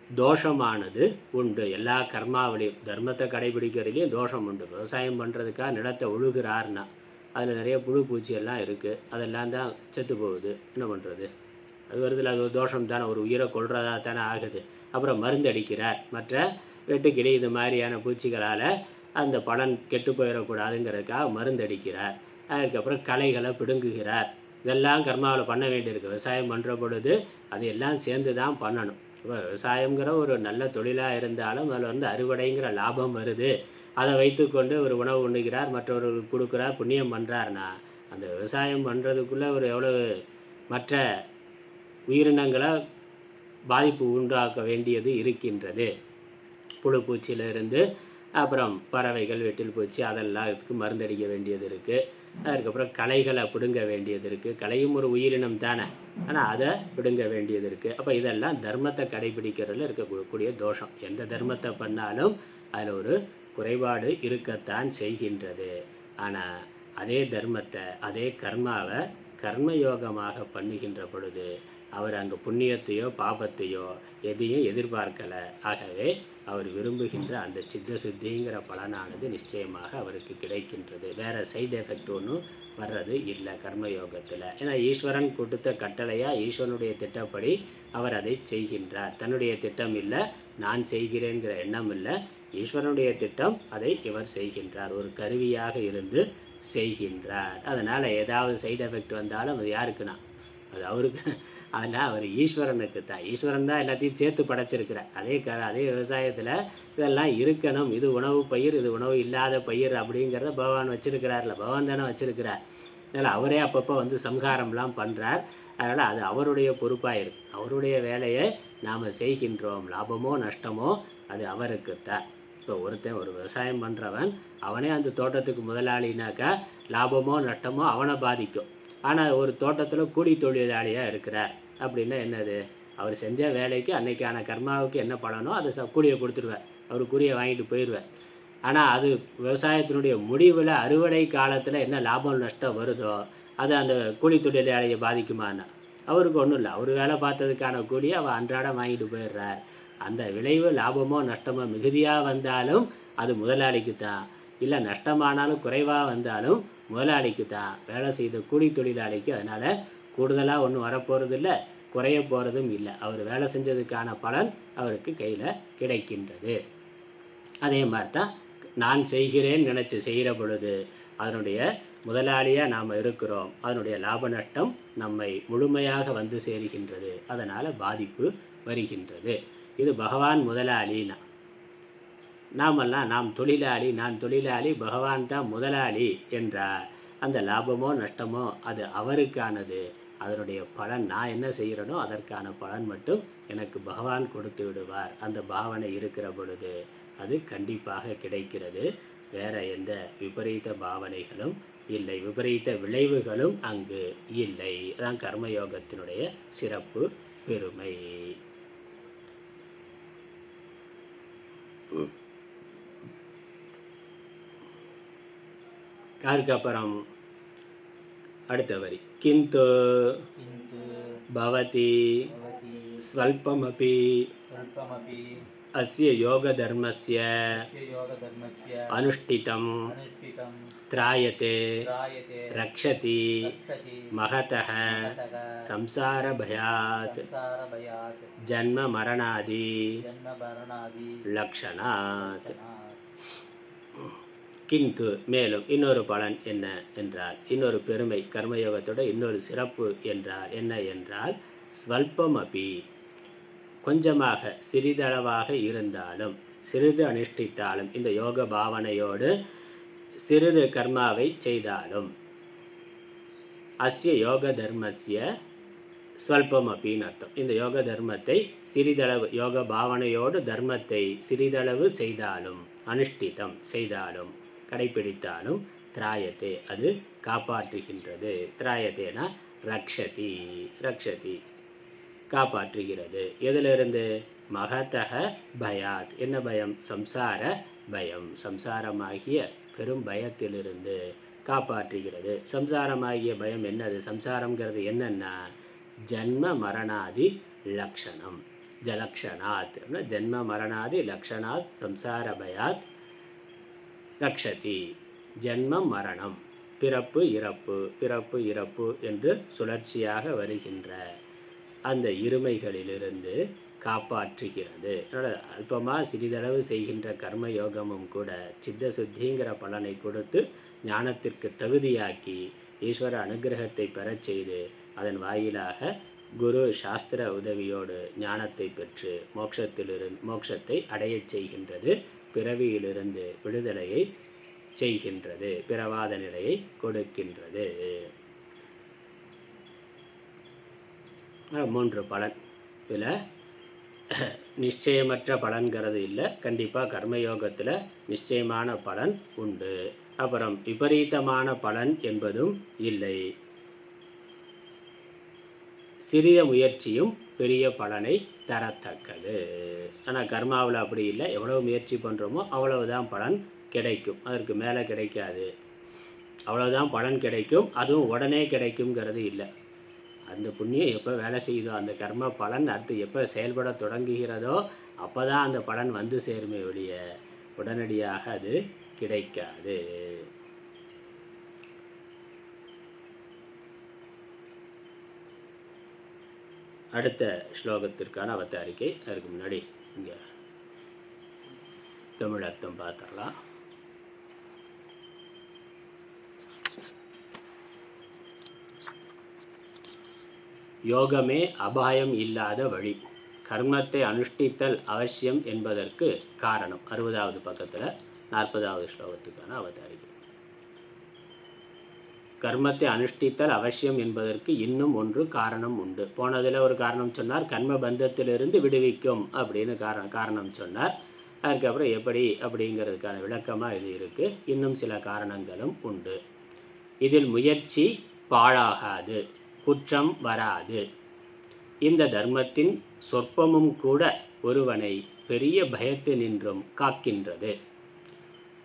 தோஷமானது உண்டு. எல்லா கர்மாவிலையும் தர்மத்தை கடைபிடிக்கிறதுலையும் தோஷம் உண்டு. விவசாயம் பண்ணுறதுக்காக நிலத்தை உழுகிறார்னா அதில் நிறைய புழு பூச்சி எல்லாம் இருக்குது. அதெல்லாம் தான் செத்து போகுது. என்ன பண்ணுறது? அது வருதில்ல, அது ஒரு தோஷம் தானே. ஒரு உயிரை கொள்றதா தானே ஆகுது. அப்புறம் மருந்து அடிக்கிறார். மற்ற வெட்டுக்கிளி இது மாதிரியான பூச்சிகளால் அந்த பலன் கெட்டு போயிடக்கூடாதுங்கிறதுக்காக மருந்து அடிக்கிறார். அதுக்கப்புறம் களைகளை பிடுங்குகிறார். இதெல்லாம் கர்மாவில் பண்ண வேண்டியிருக்கு. விவசாயம் பண்ணுற பொழுது அது எல்லாம் சேர்ந்து தான் பண்ணணும். இப்போ விவசாயங்கிற ஒரு நல்ல தொழிலாக இருந்தாலும் அதில் அறுவடைங்கிற லாபம் வருது. அதை வைத்துக்கொண்டு ஒரு உணவு உண்ணுகிறார், மற்றவர்களுக்கு கொடுக்குறார், புண்ணியம் பண்ணுறாருனா அந்த விவசாயம் பண்ணுறதுக்குள்ளே ஒரு எவ்வளவு மற்ற உயிரினங்களை பாதிப்பு உண்டாக்க வேண்டியது இருக்கின்றது. புழு பூச்சியிலிருந்து அப்புறம் பறவைகள், வெட்டில் பூச்சி அதெல்லாம் இதுக்கு மருந்தடிக்க வேண்டியது இருக்குது. அதுக்கப்புறம் களைகளை பிடுங்க வேண்டியது இருக்குது. களையும் ஒரு உயிரினம் தானே, ஆனால் அதை பிடுங்க வேண்டியது இருக்குது. அப்போ இதெல்லாம் தர்மத்தை கடைபிடிக்கிறதுல இருக்கக்கூடிய தோஷம். எந்த தர்மத்தை பண்ணாலும் அதில் ஒரு குறைபாடு இருக்கத்தான் செய்கின்றது. ஆனால் அதே தர்மத்தை, அதே கர்மாவை கர்மயோகமாக பண்ணுகின்ற பொழுது அவர் அங்கே புண்ணியத்தையோ பாபத்தையோ எதையும் எதிர்பார்க்கலை. ஆகவே அவர் விரும்புகின்ற அந்த சித்த சுத்திங்கிற பலனானது நிச்சயமாக அவருக்கு கிடைக்கின்றது. வேறு சைடு எஃபெக்ட் ஒன்றும் வர்றது இல்லை கர்மயோகத்தில். ஏன்னா ஈஸ்வரன் கொடுத்த கட்டளையாக ஈஸ்வரனுடைய திட்டப்படி அவர் அதை செய்கின்றார். தன்னுடைய திட்டம் இல்லை, நான் செய்கிறேங்கிற எண்ணம் இல்லை, ஈஸ்வரனுடைய திட்டம், அதை இவர் செய்கின்றார். ஒரு கருவியாக இருந்து செய்கின்றார். அதனால் ஏதாவது சைடு எஃபெக்ட் வந்தாலும் அது யாருக்குன்னா அது அவருக்கு. அதனால் அவர் ஈஸ்வரனுக்கு தான். ஈஸ்வரன் தான் எல்லாத்தையும் சேர்த்து படைச்சிருக்கிறார். அதே விவசாயத்தில் இதெல்லாம் இருக்கணும். இது உணவு பயிர், இது உணவு இல்லாத பயிர் அப்படிங்கிறத பகவான் வச்சுருக்கிறார்ல. பகவான் தானே வச்சுருக்கிறார். அதனால் அவரே அப்பப்போ சம்ஹாரம்லாம் பண்ணுறார். அதனால் அது அவருடைய பொறுப்பாக இருக்குது. அவருடைய வேலையை நாம் செய்கின்றோம். லாபமோ நஷ்டமோ அது அவருக்குத்தான். இப்போ ஒருத்தன் ஒரு விவசாயம் பண்ணுறவன் அவனே அந்த தோட்டத்துக்கு முதலாளினாக்கா லாபமோ நஷ்டமோ அவனை பாதிக்கும். ஆனால் ஒரு தோட்டத்தில் கூலி தொழிலாளியாக இருக்கிறார் அப்படின்னா என்னது? அவர் செஞ்ச வேலைக்கு அன்னைக்கான கர்மாவுக்கு என்ன பலனோ அதை கூலியை கொடுத்துருவார். அவர் கூலியை வாங்கிட்டு போயிடுவார். ஆனால் அது விவசாயத்தினுடைய முடிவில் அறுவடை காலத்தில் என்ன லாபம் நஷ்டம் வருதோ அது அந்த கூலி தொழிலாளியை பாதிக்குமான்னா அவருக்கு ஒன்றும் இல்லை. அவர் வேலை பார்த்ததுக்கான கூலியை அவர் அன்றாடம் வாங்கிட்டு போயிடுறார். அந்த விளைவு லாபமோ நஷ்டமோ மிகுதியாக வந்தாலும் அது முதலாளிக்கு தான், இல்லை நஷ்டமானாலும் குறைவாக வந்தாலும் முதலாளிக்கு தான். வேலை செய்த கூலி தொழிலாளிக்கு அதனால் கூடுதலாக ஒன்றும் வரப்போகிறது இல்லை, குறைய போகிறதும் இல்லை. அவர் வேலை செஞ்சதுக்கான பலன் அவருக்கு கையில் கிடைக்கின்றது. அதே மாதிரி தான் நான் செய்கிறேன்னு நினச்சி செய்கிற பொழுது அதனுடைய முதலாளியாக நாம் இருக்கிறோம். அதனுடைய லாப நஷ்டம் நம்மை முழுமையாக வந்து சேருகின்றது. அதனால் பாதிப்பு வருகின்றது. இது பகவான் முதலாளினா, நாமெல்லாம் நாம் தொழிலாளி, நான் தொழிலாளி, பகவான் தான் முதலாளி என்றால் அந்த லாபமோ நஷ்டமோ அது அவருக்கானது. அதனுடைய பலன் நான் என்ன செய்கிறனோ அதற்கான பலன் மட்டும் எனக்கு பகவான் கொடுத்து விடுவார். அந்த பாவனை இருக்கிற பொழுது அது கண்டிப்பாக கிடைக்கிறது. வேற எந்த விபரீத பாவனைகளும் இல்லை, விபரீத விளைவுகளும் அங்கு இல்லை. அதான் கர்மயோகத்தினுடைய சிறப்பு பெருமை. அதுக்கப்புறம் அடுத்த வரி, கிந்து பவதி ஸ்வல்பமபி அஸ்ய யோக தர்மஸ்ய அனுஷ்டிதம் த்ராயதே ரக்ஷதி மகதः சம்சார பயாத் ஜன்ம மரணாதி லக்ஷணாத். கிந்து மேலும் இன்னொரு பலன் என்ன என்றால், இன்னொரு பெருமை கர்மயோகத்தோட இன்னொரு சிறப்பு என்றால் என்ன என்றால், ஸ்வல்பமபி கொஞ்சமாக சிறிதளவாக இருந்தாலும் சிறிது அனுஷ்டித்தாலும் இந்த யோக பாவனையோடு சிறிது கர்மாவை செய்தாலும் அஸ்ய யோக தர்மஸ்ய ஸ்வல்பம் அப்படின்னு அர்த்தம். இந்த யோக தர்மத்தை சிறிதளவு யோக பாவனையோடு தர்மத்தை சிறிதளவு செய்தாலும் அனுஷ்டிதம் செய்தாலும் கடைபிடித்தாலும் திராயத்தே அது காப்பாற்றுகின்றது. திராயத்தேனா ரக்ஷதி, ரக்ஷதி காப்பாற்றுகிறது. எதிலிருந்து? மகதக பயாத், என்ன பயம்? சம்சார பயம், சம்சாரமாகிய பெரும் பயத்திலிருந்து காப்பாற்றுகிறது. சம்சாரமாகிய பயம் என்னது? சம்சாரம்ங்கிறது என்னன்னா ஜன்ம மரணாதி லக்ஷணம், ஜலக்ஷணாத், ஜன்ம மரணாதி லக்ஷணாத் சம்சார பயாத் ரக்ஷதி. ஜன்மம் மரணம், பிறப்பு இறப்பு, பிறப்பு இறப்பு என்று சுழற்சியாக வருகின்ற அந்த இருமைகளிலிருந்து காப்பாற்றுகிறது. அதனால் அல்பமாக சிறிதளவு செய்கின்ற கர்மயோகமும் கூட சித்த சுத்திங்கிற பலனை கொடுத்து ஞானத்திற்கு தகுதியாக்கி ஈஸ்வர அனுகிரகத்தை பெறச் செய்து அதன் வாயிலாக குரு சாஸ்திர உதவியோடு ஞானத்தை பெற்று மோட்சத்தை அடையச் செய்கின்றது. பிறவியிலிருந்து விடுதலையை செய்கின்றது, பிறவாத நிலையை கொடுக்கின்றது. 3 பலன். இதில் நிச்சயமற்ற பலன்கிறது இல்லை, கண்டிப்பாக கர்மயோகத்தில் நிச்சயமான பலன் உண்டு. அப்புறம் விபரீதமான பலன் என்பதும் இல்லை. சிறிய முயற்சியும் பெரிய பலனை தரத்தக்கது. ஆனால் கர்மாவில் அப்படி இல்லை, எவ்வளவு முயற்சி பண்ணுறோமோ அவ்வளவுதான் பலன் கிடைக்கும், அதற்கு மேலே கிடைக்காது. அவ்வளோதான் பலன் கிடைக்கும், அதுவும் உடனே கிடைக்குங்கிறது இல்லை. அந்த புண்ணியம் எப்போ வேலை செய்யுதோ, அந்த கர்ம பலன் அடுத்து எப்போ செயல்பட தொடங்குகிறதோ அப்போ தான் அந்த பலன் வந்து சேருமே ஒழிய உடனடியாக அது கிடைக்காது. அடுத்த ஸ்லோகத்திற்கான அவதாரிக்கை. அதுக்கு முன்னாடி இங்கே தமிழ் அர்த்தம் பார்த்துடலாம். யோகமே அபாயம் இல்லாத வழி. கர்மத்தை அனுஷ்டித்தல் அவசியம் என்பதற்கு காரணம் 60வது பக்கத்தில் 40வது ஸ்லோகத்துக்கான அவதாரிக்கை. கர்மத்தை அனுஷ்டித்தல் அவசியம் என்பதற்கு இன்னும் ஒன்று காரணம் உண்டு. போனதில் ஒரு காரணம் சொன்னார், கர்ம பந்தத்திலிருந்து விடுவிக்கும் அப்படின்னு காரணம் சொன்னார். அதுக்கப்புறம் எப்படி அப்படிங்கிறதுக்கான விளக்கமாக இது இருக்குது. இன்னும் சில காரணங்களும் உண்டு. இதில் முயற்சி பாழாகாது, குற்றம் வராது. இந்த தர்மத்தின் சொற்பமும் கூட ஒருவனை பெரிய பயத்தினின்றும் காக்கின்றது.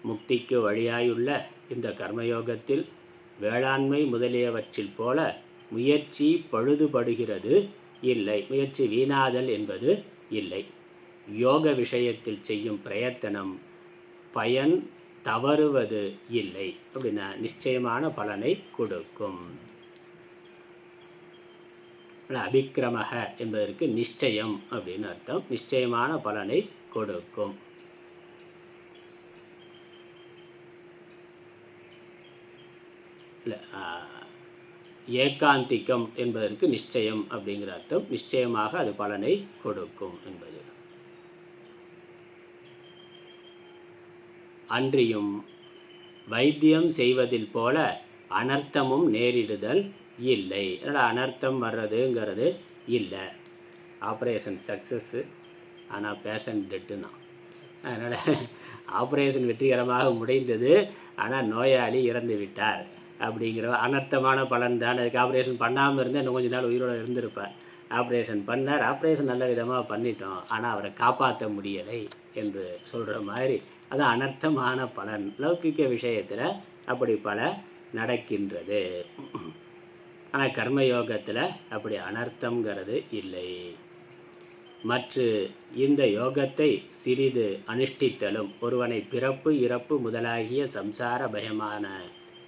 முக்திக்கு வழியாயுள்ள இந்த கர்மயோகத்தில் வேளாண்மை முதலியவற்றில் போல முயற்சி பழுதுபடுகிறது இல்லை, முயற்சி வீணாதல் என்பது இல்லை. யோக விஷயத்தில் செய்யும் பிரயத்தனம் பயன் தவறுவது இல்லை. அப்படின்னா நிச்சயமான பலனை கொடுக்கும். அபிக்கிரமக என்பதற்கு நிச்சயம் அப்படின்னு அர்த்தம். நிச்சயமான பலனை கொடுக்கும். ஏகாந்திகம் என்பதற்கு நிச்சயம் அப்படிங்கிற அர்த்தம். நிச்சயமாக அது பலனை கொடுக்கும் என்பது. அன்றியும் வைத்தியம் செய்வதில் போல அனர்த்தமும் நேரிடுதல் இல்லை. அதனால் அனர்த்தம் வர்றதுங்கிறது இல்லை. ஆப்ரேஷன் சக்ஸஸ்ஸு, ஆனால் பேஷண்ட் டெட்டுனா. அதனால் ஆப்ரேஷன் வெற்றிகரமாக முடிந்தது, ஆனால் நோயாளி இறந்து விட்டார் அப்படிங்கிற அனர்த்தமான பலன் தான். அதுக்கு ஆப்ரேஷன் பண்ணாமல் இருந்தால் இன்னும் கொஞ்சம் நாள் உயிரோடு இருந்திருப்பார். ஆப்ரேஷன் பண்ணார், ஆப்ரேஷன் நல்ல விதமாக பண்ணிட்டோம், ஆனால் அவரை காப்பாற்ற முடியலை என்று சொல்கிற மாதிரி அது அனர்த்தமான பலன். லௌகிக்க விஷயத்தில் அப்படி பல நடக்கின்றது. ஆனால் கர்மயோகத்தில் அப்படி அனர்த்தங்கிறது இல்லை. மற்ற இந்த யோகத்தை சிறிது அனுஷ்டித்தலும் ஒருவனை பிறப்பு இறப்பு முதலாகிய சம்சார பயமான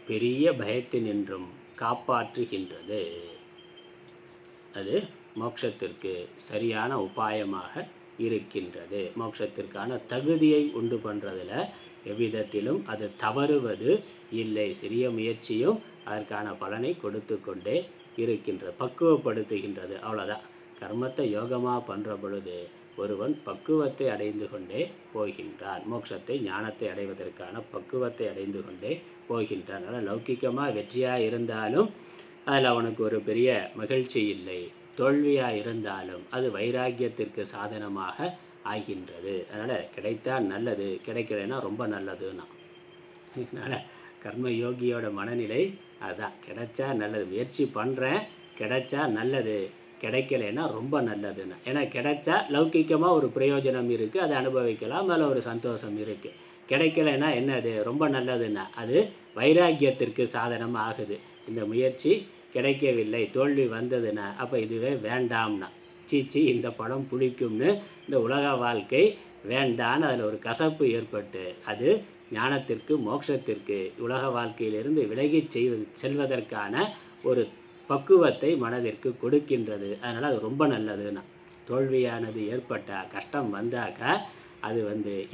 பெரிய பயத்தினின்றும் காப்பாற்றுகின்றது. அது மோட்சத்திற்கு சரியான உபாயமாக இருக்கின்றது. மோட்சத்திற்கான தகுதியை உண்டு பண்ணுறதுல எவ்விதத்திலும் அது தவறுவது இல்லை. சிறிய முயற்சியும் அதற்கான பலனை கொடுத்து கொண்டே இருக்கின்றது, பக்குவப்படுத்துகின்றது. அவ்வளோதான். கர்மத்தை யோகமாக பண்ணுற பொழுது ஒருவன் பக்குவத்தை அடைந்து கொண்டே போகின்றான். மோட்சத்தை ஞானத்தை அடைவதற்கான பக்குவத்தை அடைந்து கொண்டே போகின்றான். அதனால் லௌகிக்கமாக வெற்றியாக இருந்தாலும் அதில் அவனுக்கு ஒரு பெரிய மகிழ்ச்சி இல்லை. தோல்வியாக இருந்தாலும் அது வைராக்கியத்திற்கு சாதனமாக ஆகின்றது. அதனால் கிடைத்தா நல்லது, கிடைக்கலைன்னா ரொம்ப நல்லதுன்னா. அதனால் கர்ம யோகியோட மனநிலை அதுதான். கிடைச்சா நல்லது, முயற்சி பண்ணுறேன், கிடைச்சா நல்லது, கிடைக்கலைன்னா ரொம்ப நல்லதுன்னா. ஏன்னா கிடைச்சா லௌகிக்கமாக ஒரு பிரயோஜனம் இருக்குது, அதை அனுபவிக்கலாம், மேலே ஒரு சந்தோஷம் இருக்குது. கிடைக்கலைன்னா என்னது, ரொம்ப நல்லதுன்னா அது வைராக்கியத்திற்கு சாதனம் ஆகுது. இந்த முயற்சி கிடைக்கவில்லை, தோல்வி வந்ததுன்னா அப்போ இதுவே வேண்டாம்னா, சீச்சி இந்த படம் பிடிக்கும்னு இந்த உலக வாழ்க்கை வேண்டான்னு அதில் ஒரு கசப்பு ஏற்பட்டு அது ஞானத்திற்கு மோட்சத்திற்கு உலக வாழ்க்கையிலிருந்து விலகி செல்வதற்கான ஒரு பக்குவத்தை மனதிற்கு கொடுக்கின்றது. அதனால் அது ரொம்ப நல்லதுன்னா. தோல்வியானது ஏற்பட்டால், கஷ்டம் வந்தாக்க அது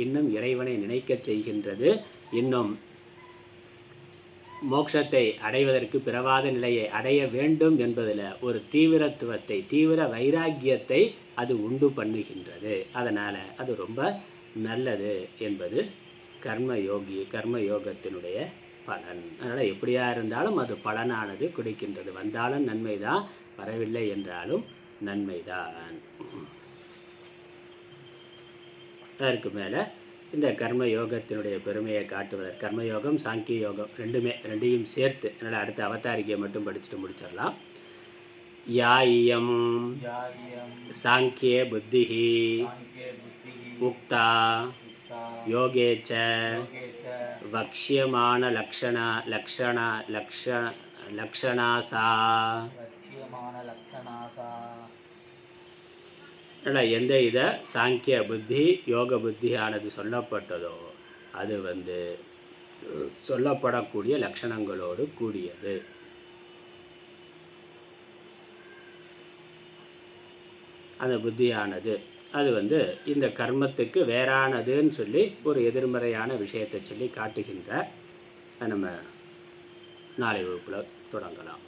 இன்னும் இறைவனை நினைக்க செய்கின்றது. இன்னும் மோட்சத்தை அடைவதற்கு பிறவாத நிலையை அடைய வேண்டும் என்பதில் ஒரு தீவிரத்துவத்தை, தீவிர வைராக்கியத்தை அது உண்டு பண்ணுகின்றது. அதனால் அது ரொம்ப நல்லது என்பது கர்மயோகத்தினுடைய பலன். அதனால் எப்படியா இருந்தாலும் அது பலனானது கொடுக்கின்றது. வந்தாலும் நன்மை தான், வரவில்லை என்றாலும் நன்மை தான். அதற்கு மேலே இந்த கர்மயோகத்தினுடைய பெருமையை காட்டுவதற்கு, கர்மயோகம் சாங்கிய யோகம் ரெண்டையும் சேர்த்து, அதனால் அடுத்த அவதாரிக்கையை மட்டும் படிச்சுட்டு முடிச்சிடலாம். யாயம் சாங்கிய புத்திஹி உக்தா யோகேச்ச வக்ஷ்யமான லக்ஷணாசா. எந்த இத சாங்கிய புத்தி யோக புத்தியானது சொல்லப்பட்டதோ அது சொல்லப்படக்கூடிய லட்சணங்களோடு கூடியது. அந்த புத்தியானது அது இந்த கர்மத்துக்கு வேறானதுன்னு சொல்லி ஒரு எதிர்மறையான விஷயத்தை சொல்லி காட்டுகின்றார். நம்ம நாளை வகுப்பில் தொடங்கலாம்.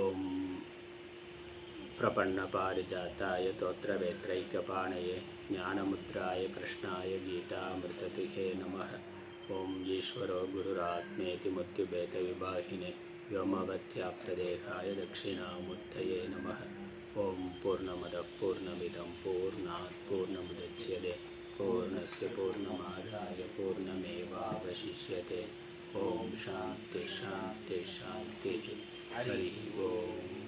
ஓம் பிரபன்ன பாரிஜாத்தாய தோத்ரவேத்ரைக்கபாணயே ஞானமுத்ராய கிருஷ்ணாய கீதாமிருததிஹே நமः. ஓம் ஈஸ்வரோ குருராத்மேதி முத்யுபேத விபாகினே व्योमवत्याप्तदेहाय दक्षिणामूर्तये नमः. ओम पूर्णमदः पूर्णमिदं पूर्णात् पूर्णमुदच्यते पूर्णस्य पूर्णमादाय पूर्णमेवावशिष्यते. ओम शांति शांति शांति. हरि ओम.